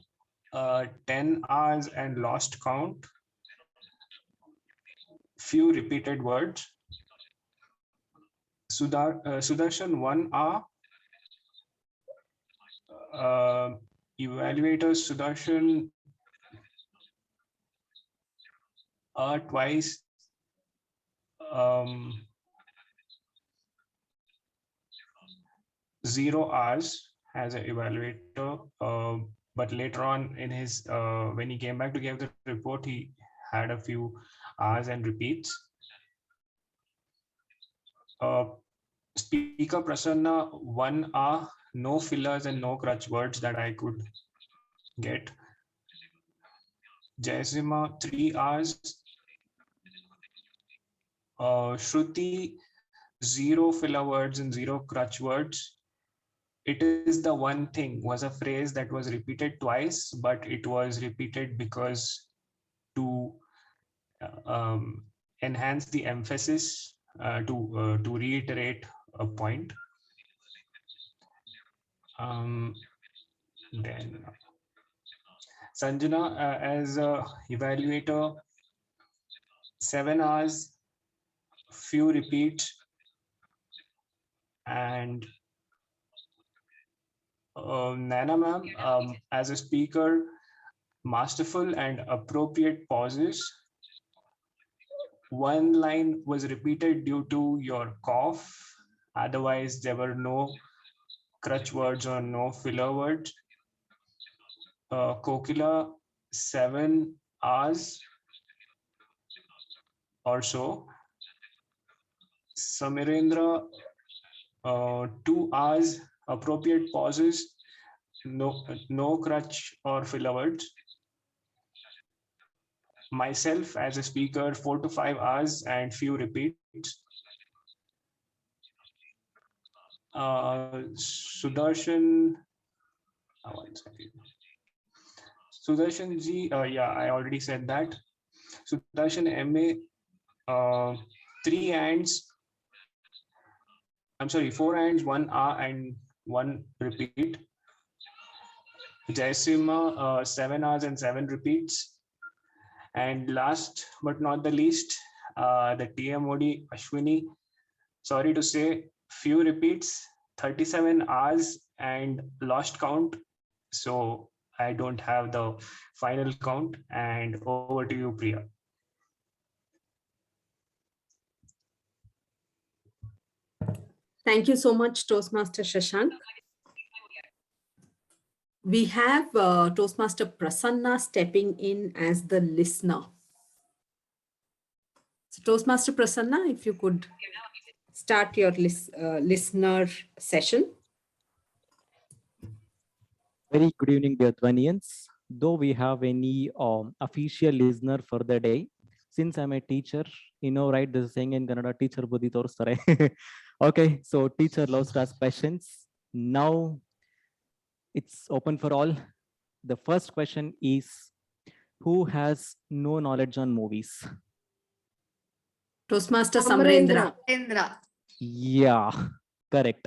10 R's and lost count. Few repeated words. Sudarshan, 1 R. Evaluator Sudarshan, twice. 0 hours as an evaluator, but later on in his, when he came back to give the report, he had a few hours and repeats. Speaker Prasanna, 1 hour, no fillers and no crutch words that I could get. Jayasima, 3 hours. Shruti, 0 filler words and 0 crutch words. It is the one thing was a phrase that was repeated twice, but it was repeated because to enhance the emphasis, to reiterate a point. Then Sanjana, as a evaluator, 7 hours, few repeats, and Nana ma'am, as a speaker, masterful and appropriate pauses. One line was repeated due to your cough. Otherwise, there were no crutch words or no filler words. Kokila, 7 hours or so. Samirendra, 2 hours, appropriate pauses, no crutch or filler words. Myself as a speaker, 4 to 5 hours and few repeats. Sudarshan, Sudarshan ji, yeah, I already said that. Sudarshan MA, 3 hands, I'm sorry, 4 hands, 1 hour and 1 repeat. Jaisima, 7 hours and 7 repeats. And last but not the least, the TMOD Ashwini, sorry to say, few repeats, 37 hours and lost count. So I don't have the final count. And over to you, Priya. Thank you so much, Toastmaster Shashank. We have Toastmaster Prasanna stepping in as the listener. So Toastmaster Prasanna, if you could start your listener session. Very good evening, dear Dwanians. Though we have any official listener for the day, since I'm a teacher, you know, right, there's a saying in Kannada, teacher buddhi torstare. Okay, so teacher loves to ask questions. Now it's open for all. The first question is, who has no knowledge on movies? Toastmaster Samrendra. Yeah, correct.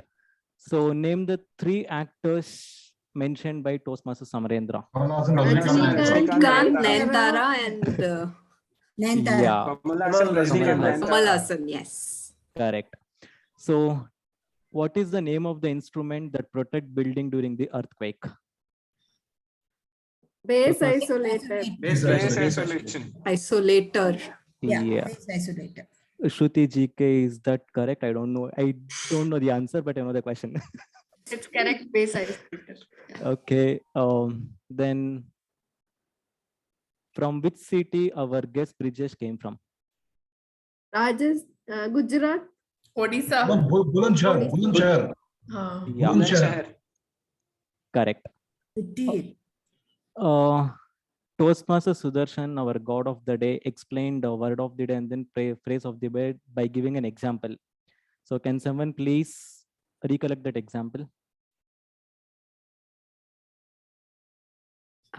So name the 3 actors mentioned by Toastmaster Samrendra. Rajinikanth, Nayanthara, and Nayanthara. Yeah. Kamal Haasan, yes. Correct. So what is the name of the instrument that protect building during the earthquake? Base isolator. Base isolation. Isolator. Yeah. Base isolator. Shruti GK, is that correct? I don't know. I don't know the answer, but I know the question. It's correct, base isolator. Okay. Then from which city our guest Brijesh came from? Gujarat. Odisha. Bulandshahr. Bulandshahr. Yeah. Bulandshahr. Correct. Toastmaster Sudarshan, our god of the day, explained the word of the day and then phrase of the day by giving an example. So can someone please recollect that example?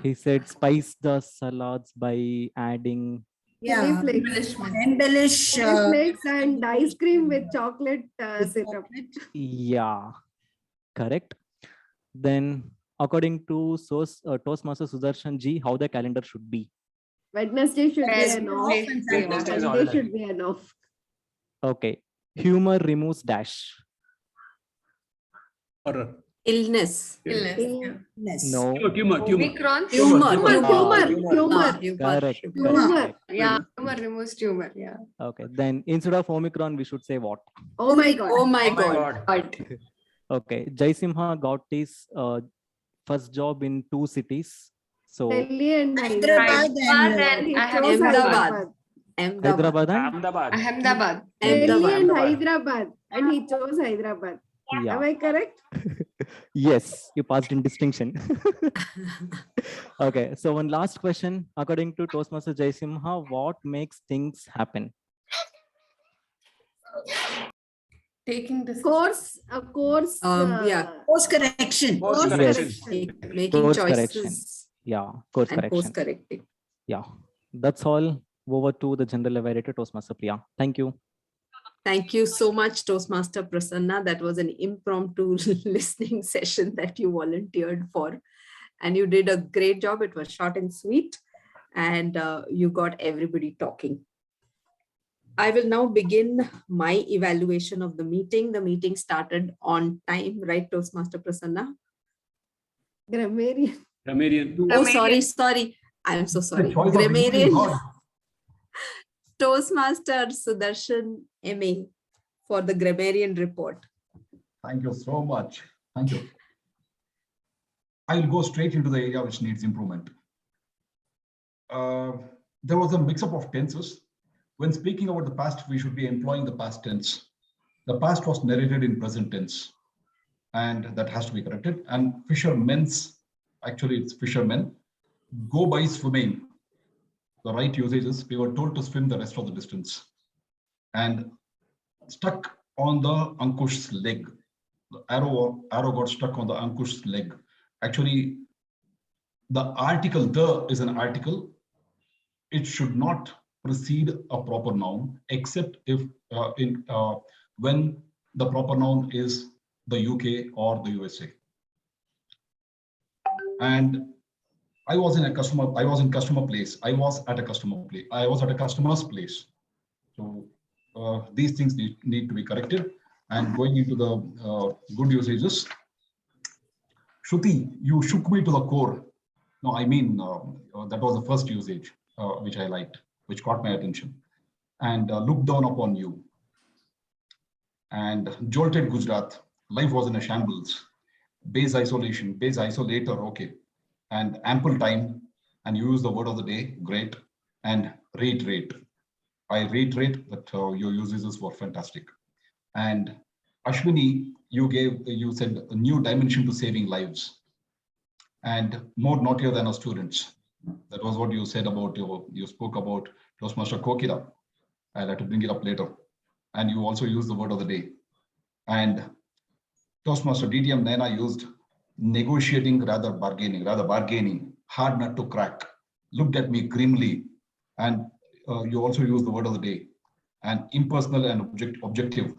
He said, spice the salads by adding. Yeah, embellish. Flakes and ice cream with chocolate syrup. Yeah, correct. Then according to Toastmaster Sudarshan ji, how the calendar should be? Wednesday should be an off. Sunday should be an off. Okay. Humor removes dash. Horror. Illness. No. Tumor. Omicron. Tumor. Correct. Tumor. Yeah, tumor removes tumor. Yeah. Okay. Then instead of Omicron, we should say what? Oh my God. Oh my God. Okay. Jaisimha got his first job in 2 cities. So Delhi and Hyderabad and Ahmedabad. Ahmedabad. Delhi and Hyderabad. And he chose Hyderabad. Yeah. Am I correct? Yes, you passed in distinction. Okay, so one last question. According to Toastmaster Jaisimha, what makes things happen? Taking this course, Course correction. Course correction. Making Course choices correction. Yeah, course and course correction. correcting. Yeah, that's all. Over to the General Evaluator, Toastmaster Priya. Thank you. Thank you so much, Toastmaster Prasanna. That was an impromptu listening session that you volunteered for. And you did a great job. It was short and sweet. And you got everybody talking. I will now begin my evaluation of the meeting. The meeting started on time, right, Toastmaster Prasanna? Grammarian. Oh, sorry. I'm so sorry. choice of Grammarian. God. Toastmaster Sudarshan MA for the grammarian report. Thank you so much. Thank you. I will go straight into the area which needs improvement. There was a mix-up of tenses. When speaking about the past, we should be employing the past tense. The past was narrated in present tense, and that has to be corrected. And fishermen's, actually it's fishermen, go by swimming. The right usage is we were told to swim the rest of the distance. And stuck on the Ankush's leg. The arrow got stuck on the Ankush's leg. Actually, the article "the" is an article. It should not precede a proper noun, except if when the proper noun is the UK or the USA. And I was in customer place. I was at a customer's place. So these things need to be corrected. And going into the good usages, Shruti, you shook me to the core. No, I mean, that was the first usage, which I liked, which caught my attention. And looked down upon you. And jolted Gujarat, life was in a shambles. Base isolation, base isolator, okay. And ample time, and you use the word of the day, great. And reiterate. I reiterate that your usages were fantastic. And Ashwini, you said a new dimension to saving lives, and more naughtier than our students. That was what you said about you spoke about Toastmaster Kokila. I'll have to bring it up later. And you also used the word of the day. And Toastmaster DTM Naina used negotiating rather bargaining, hard nut to crack, looked at me grimly. And you also used the word of the day. And impersonal and objective.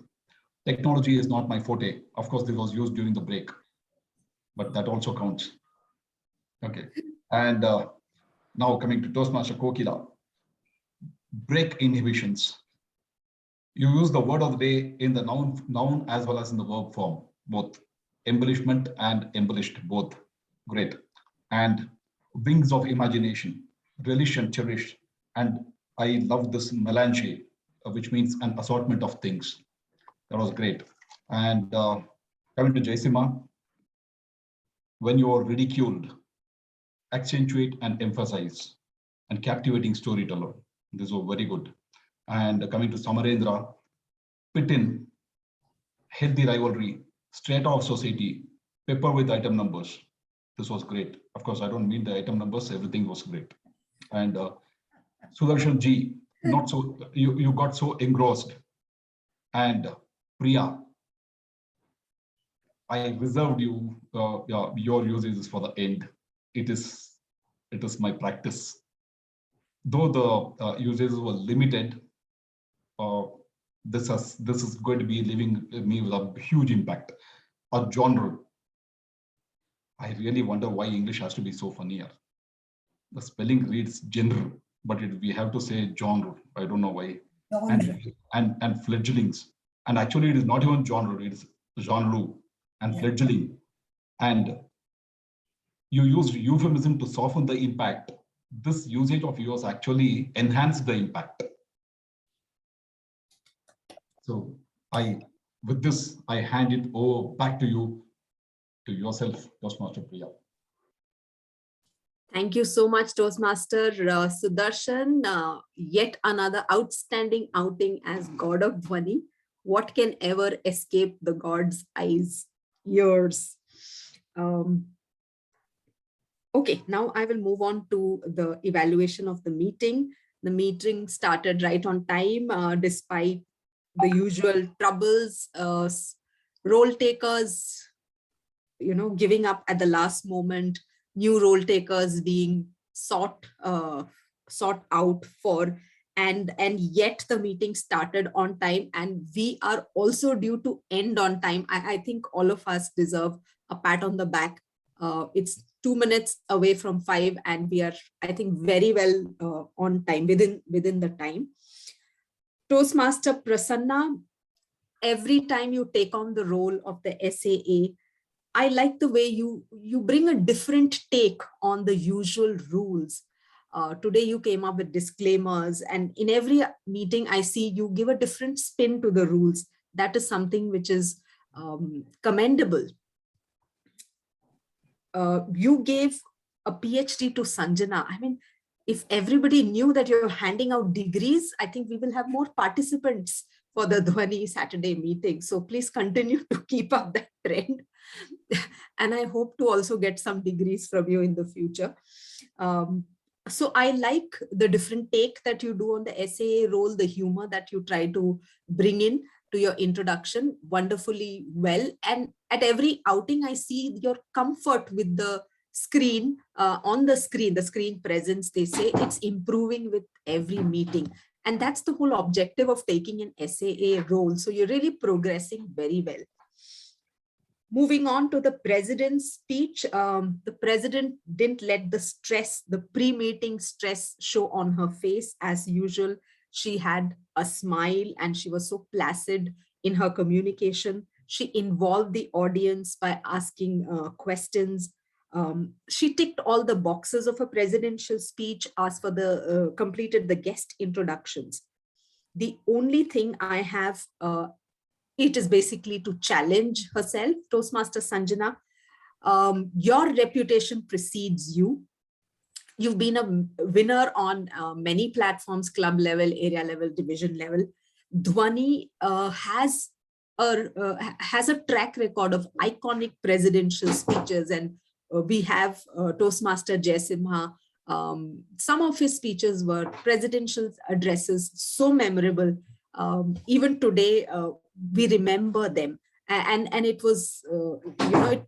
Technology is not my forte. Of course, this was used during the break, but that also counts. Okay. And now coming to Toastmaster Kokila, break inhibitions. You use the word of the day in the noun as well as in the verb form, both embellishment and embellished, both. Great. And wings of imagination, relish and cherish. And I love this melange, which means an assortment of things. That was great. And coming to Jaisima, when you are ridiculed, accentuate and emphasize, and captivating storyteller. This was very good. And coming to Samarendra, pit in, healthy rivalry, strata of society, pepper with item numbers. This was great. Of course, I don't mean the item numbers, everything was great. And Sudarshan Ji, not so, you got so engrossed. And Priya, I reserved you your usages for the end. It is my practice. Though the usages were limited, this is going to be leaving me with a huge impact. A genre. I really wonder why English has to be so funnier. The spelling reads genre, but we have to say genre. I don't know why. And fledglings. And actually, it is not even genre, it's genre and fledgling. And you use euphemism to soften the impact. This usage of yours actually enhanced the impact. So with this, I hand it over back to you, to yourself, Toastmaster Priya. Thank you so much, Toastmaster Sudarshan. Yet another outstanding outing as God of Dhwani. What can ever escape the God's eyes, ears? Okay, now I will move on to the evaluation of the meeting. The meeting started right on time, despite the usual troubles, role takers, giving up at the last moment, new role takers being sought out for, and yet the meeting started on time, and we are also due to end on time. I think all of us deserve a pat on the back. It's 2 minutes away from 5, and we are, I think, very well on time, within the time. Toastmaster Prasanna, every time you take on the role of the SAA, I like the way you bring a different take on the usual rules. Today you came up with disclaimers, and in every meeting I see you give a different spin to the rules. That is something which is commendable. You gave a PhD to Sanjana. I mean, if everybody knew that you're handing out degrees, I think we will have more participants for the Dhwani Saturday meeting. So please continue to keep up that trend. And I hope to also get some degrees from you in the future. So I like the different take that you do on the SAA role, the humor that you try to bring in to your introduction wonderfully well. And at every outing, I see your comfort with the screen, on the screen presence, they say it's improving with every meeting. And that's the whole objective of taking an SAA role. So you're really progressing very well. Moving on to the president's speech, the president didn't let the pre-meeting stress show on her face. As usual, she had a smile and she was so placid in her communication. She involved the audience by asking questions. She ticked all the boxes of a presidential speech, asked for completed the guest introductions. The only thing I have, it is basically to challenge herself, Toastmaster Sanjana. Your reputation precedes you. You've been a winner on many platforms, club level, area level, division level. Dhwani has a track record of iconic presidential speeches, and we have Toastmaster Jaisimha. Some of his speeches were presidential addresses, so memorable. Even today, we remember them. And it was,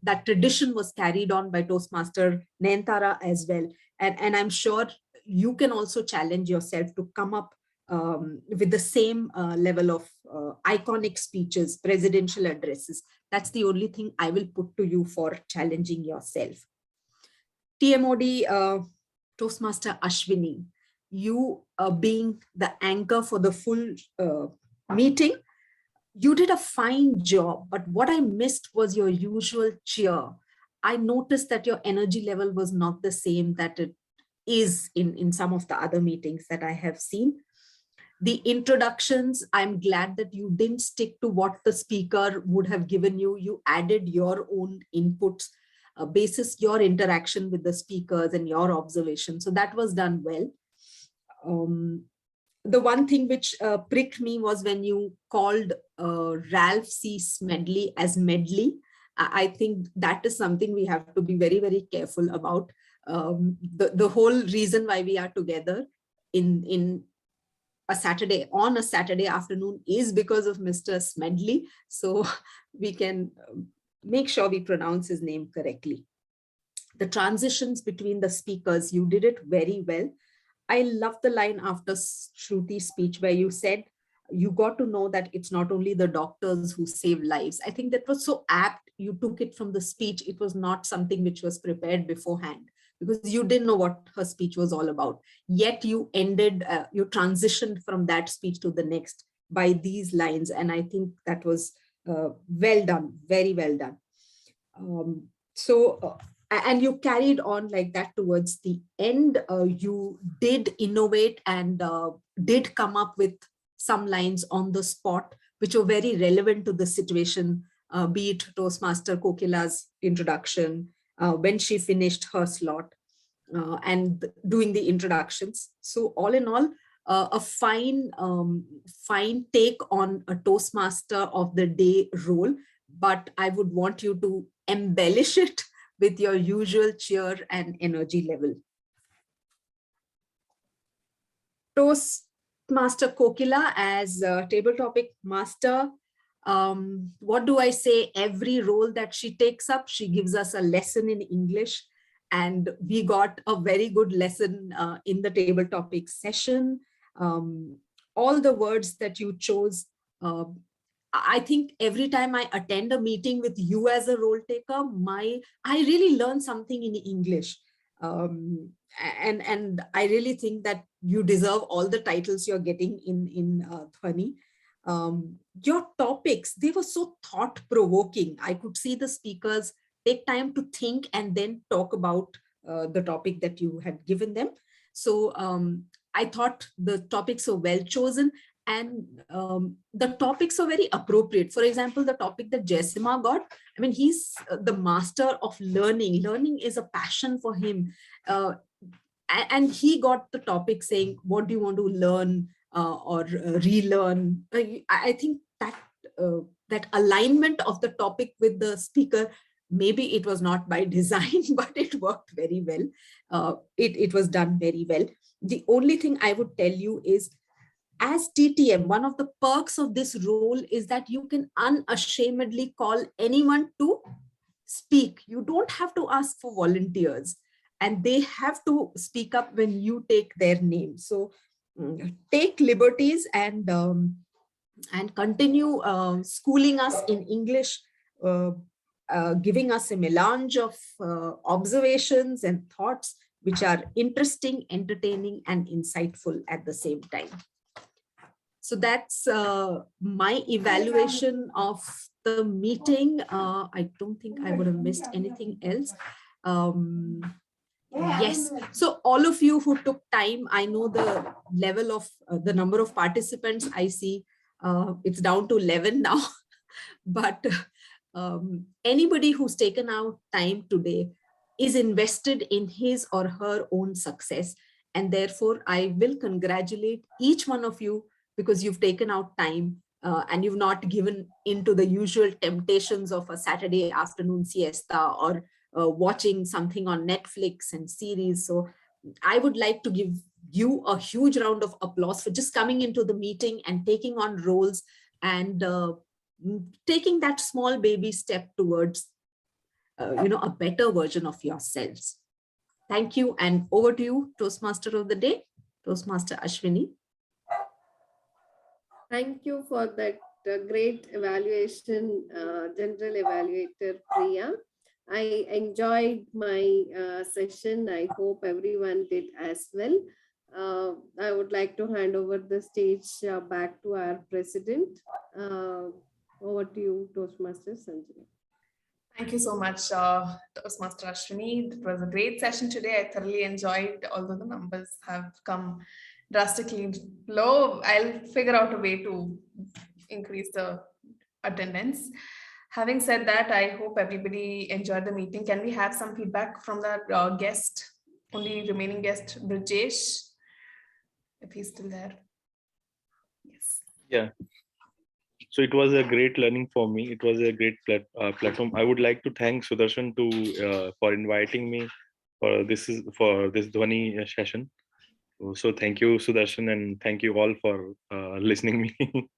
that tradition was carried on by Toastmaster Nayantara as well. And I'm sure you can also challenge yourself to come up with the same level of iconic speeches, presidential addresses. That's the only thing I will put to you for challenging yourself. TMOD, Toastmaster Ashwini, you being the anchor for the full meeting, you did a fine job, but what I missed was your usual cheer. I noticed that your energy level was not the same that it is in some of the other meetings that I have seen. The introductions, I'm glad that you didn't stick to what the speaker would have given you. You added your own inputs, basis your interaction with the speakers and your observations. So that was done well. The one thing which pricked me was when you called Ralph C. Smedley as Medley. I think that is something we have to be very, very careful about. The whole reason why we are together on a Saturday afternoon is because of Mr. Smedley. So we can make sure we pronounce his name correctly. The transitions between the speakers, you did it very well. I love the line after Shruti's speech where you said, you got to know that it's not only the doctors who save lives. I think that was so apt. You took it from the speech. It was not something which was prepared beforehand because you didn't know what her speech was all about. Yet you you transitioned from that speech to the next by these lines. And I think that was well done, very well done. And you carried on like that towards the end. You did innovate and did come up with some lines on the spot, which were very relevant to the situation, be it Toastmaster Kokila's introduction, when she finished her slot and doing the introductions. So all in all, a fine take on a Toastmaster of the day role, but I would want you to embellish it with your usual cheer and energy level. Toastmaster Kokila as table topic master. What do I say? Every role that she takes up, she gives us a lesson in English. And we got a very good lesson in the table topic session. All the words that you chose, I think every time I attend a meeting with you as a role taker, I really learn something in English. And I really think that you deserve all the titles you're getting in Dhwani. Your topics, they were so thought-provoking. I could see the speakers take time to think and then talk about the topic that you had given them. So I thought the topics were well chosen, and the topics are very appropriate. For example, the topic that Jessima got, I mean, he's the master of learning. Learning is a passion for him. And he got the topic saying, what do you want to learn or relearn? I think that that alignment of the topic with the speaker, maybe it was not by design, but it worked very well. It was done very well. The only thing I would tell you is, as TTM, one of the perks of this role is that you can unashamedly call anyone to speak. You don't have to ask for volunteers, and they have to speak up when you take their name. So take liberties and continue schooling us in English, giving us a melange of observations and thoughts which are interesting, entertaining, and insightful at the same time. So that's my evaluation of the meeting. I don't think I would have missed anything else. Yes, so all of you who took time, I know the level of the number of participants I see, it's down to 11 now, but anybody who's taken out time today is invested in his or her own success. And therefore, I will congratulate each one of you because you've taken out time and you've not given into the usual temptations of a Saturday afternoon siesta or watching something on Netflix and series. So I would like to give you a huge round of applause for just coming into the meeting and taking on roles and taking that small baby step towards a better version of yourselves. Thank you, and over to you, Toastmaster of the Day, Toastmaster Ashwini. Thank you for that great evaluation, General Evaluator Priya. I enjoyed my session. I hope everyone did as well. I would like to hand over the stage back to our President. Over to you, Toastmaster Sanjana. Thank you so much, Toastmaster Ashwini. It was a great session today. I thoroughly enjoyed, although the numbers have come drastically low. I'll figure out a way to increase the attendance. Having said that, I hope everybody enjoyed the meeting. Can we have some feedback from the guest, only remaining guest, Brajesh, if he's still there? Yes. Yeah. So it was a great learning for me. It was a great platform. I would like to thank Sudarshan for inviting me for this Dhwani session. So thank you, Sudarshan, and thank you all for listening me.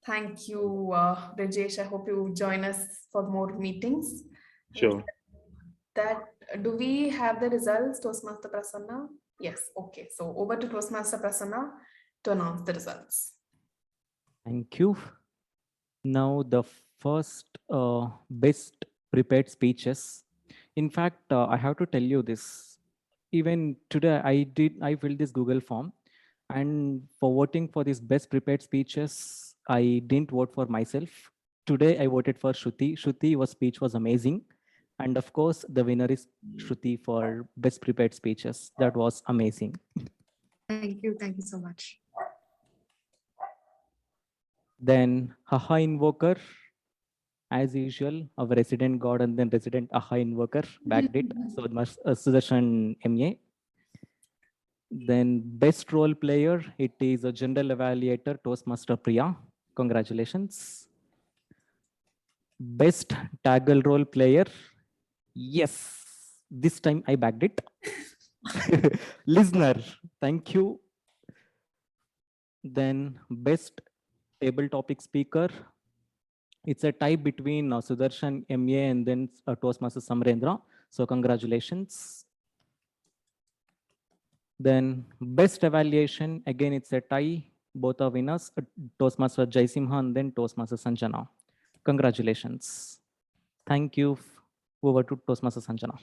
Thank you, Brajesh. I hope you join us for more meetings. Sure. Do we have the results, Toastmaster Prasanna? Yes. Okay. So over to Toastmaster Prasanna to announce the results. Thank you. Now the first best prepared speeches. In fact, I have to tell you this. Even today, I filled this Google form, and for voting for these best prepared speeches, I didn't vote for myself. Today, I voted for Shruti. Shruti, speech was amazing. And of course, the winner is Shruti for best prepared speeches. That was amazing. Thank you. Thank you so much. Then Aha Invoker, as usual, our resident god and then resident Aha Invoker backed it. So Sudarshan MA. Then best role player, it is a general evaluator, Toastmaster Priya. Congratulations. Best taggle role player. Yes, this time I backed it. Listener, thank you. Then best table topic speaker. It's a tie between Sudarshan MA and then Toastmaster Samrendra. So congratulations. Then best evaluation, again, it's a tie. Both are winners, Toastmaster Jaisimha and then Toastmaster Sanjana. Congratulations. Thank you. Over to Toastmaster Sanjana.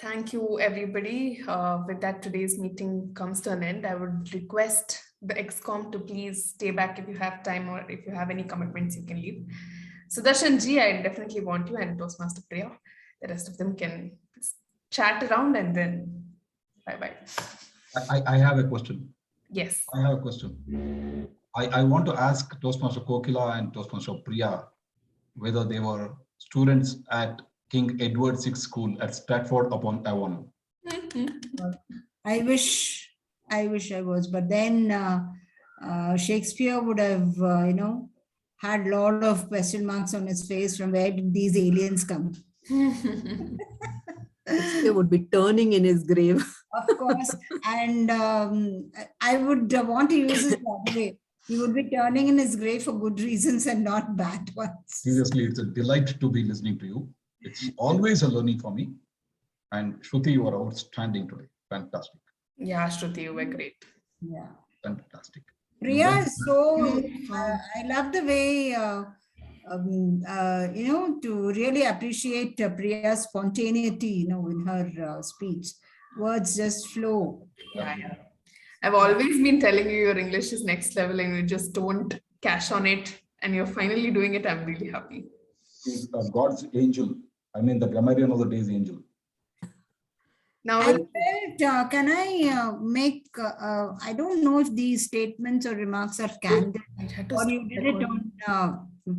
Thank you, everybody. With that, today's meeting comes to an end. I would request the ExCom to please stay back if you have time, or if you have any commitments, you can leave. Sudarshan ji, I definitely want you, and Toastmaster Priya. The rest of them can chat around and then bye-bye. I have a question. Yes. I have a question. I want to ask Toastmaster Kokila and Toastmaster Priya whether they were students at King Edward VI School at Stratford upon Avon. I wish I was, but then Shakespeare would have, had a lot of question marks on his face from where did these aliens come? Shakespeare would be turning in his grave. Of course. And I would want to use this the other way. He would be turning in his grave for good reasons and not bad ones. Seriously, it's a delight to be listening to you. It's always a learning for me. And Shruti, you are outstanding today. Fantastic. Yeah, Shruti, you were great. Yeah. Fantastic. Priya is so, I love the way, to really appreciate Priya's spontaneity, in her speech. Words just flow. Yeah. I've always been telling you your English is next level and you just don't cash on it. And you're finally doing it. I'm really happy. He's God's angel. I mean, the grammarian of the day's angel. Now, I felt, can I make, I don't know if these statements or remarks are candid, or you did it on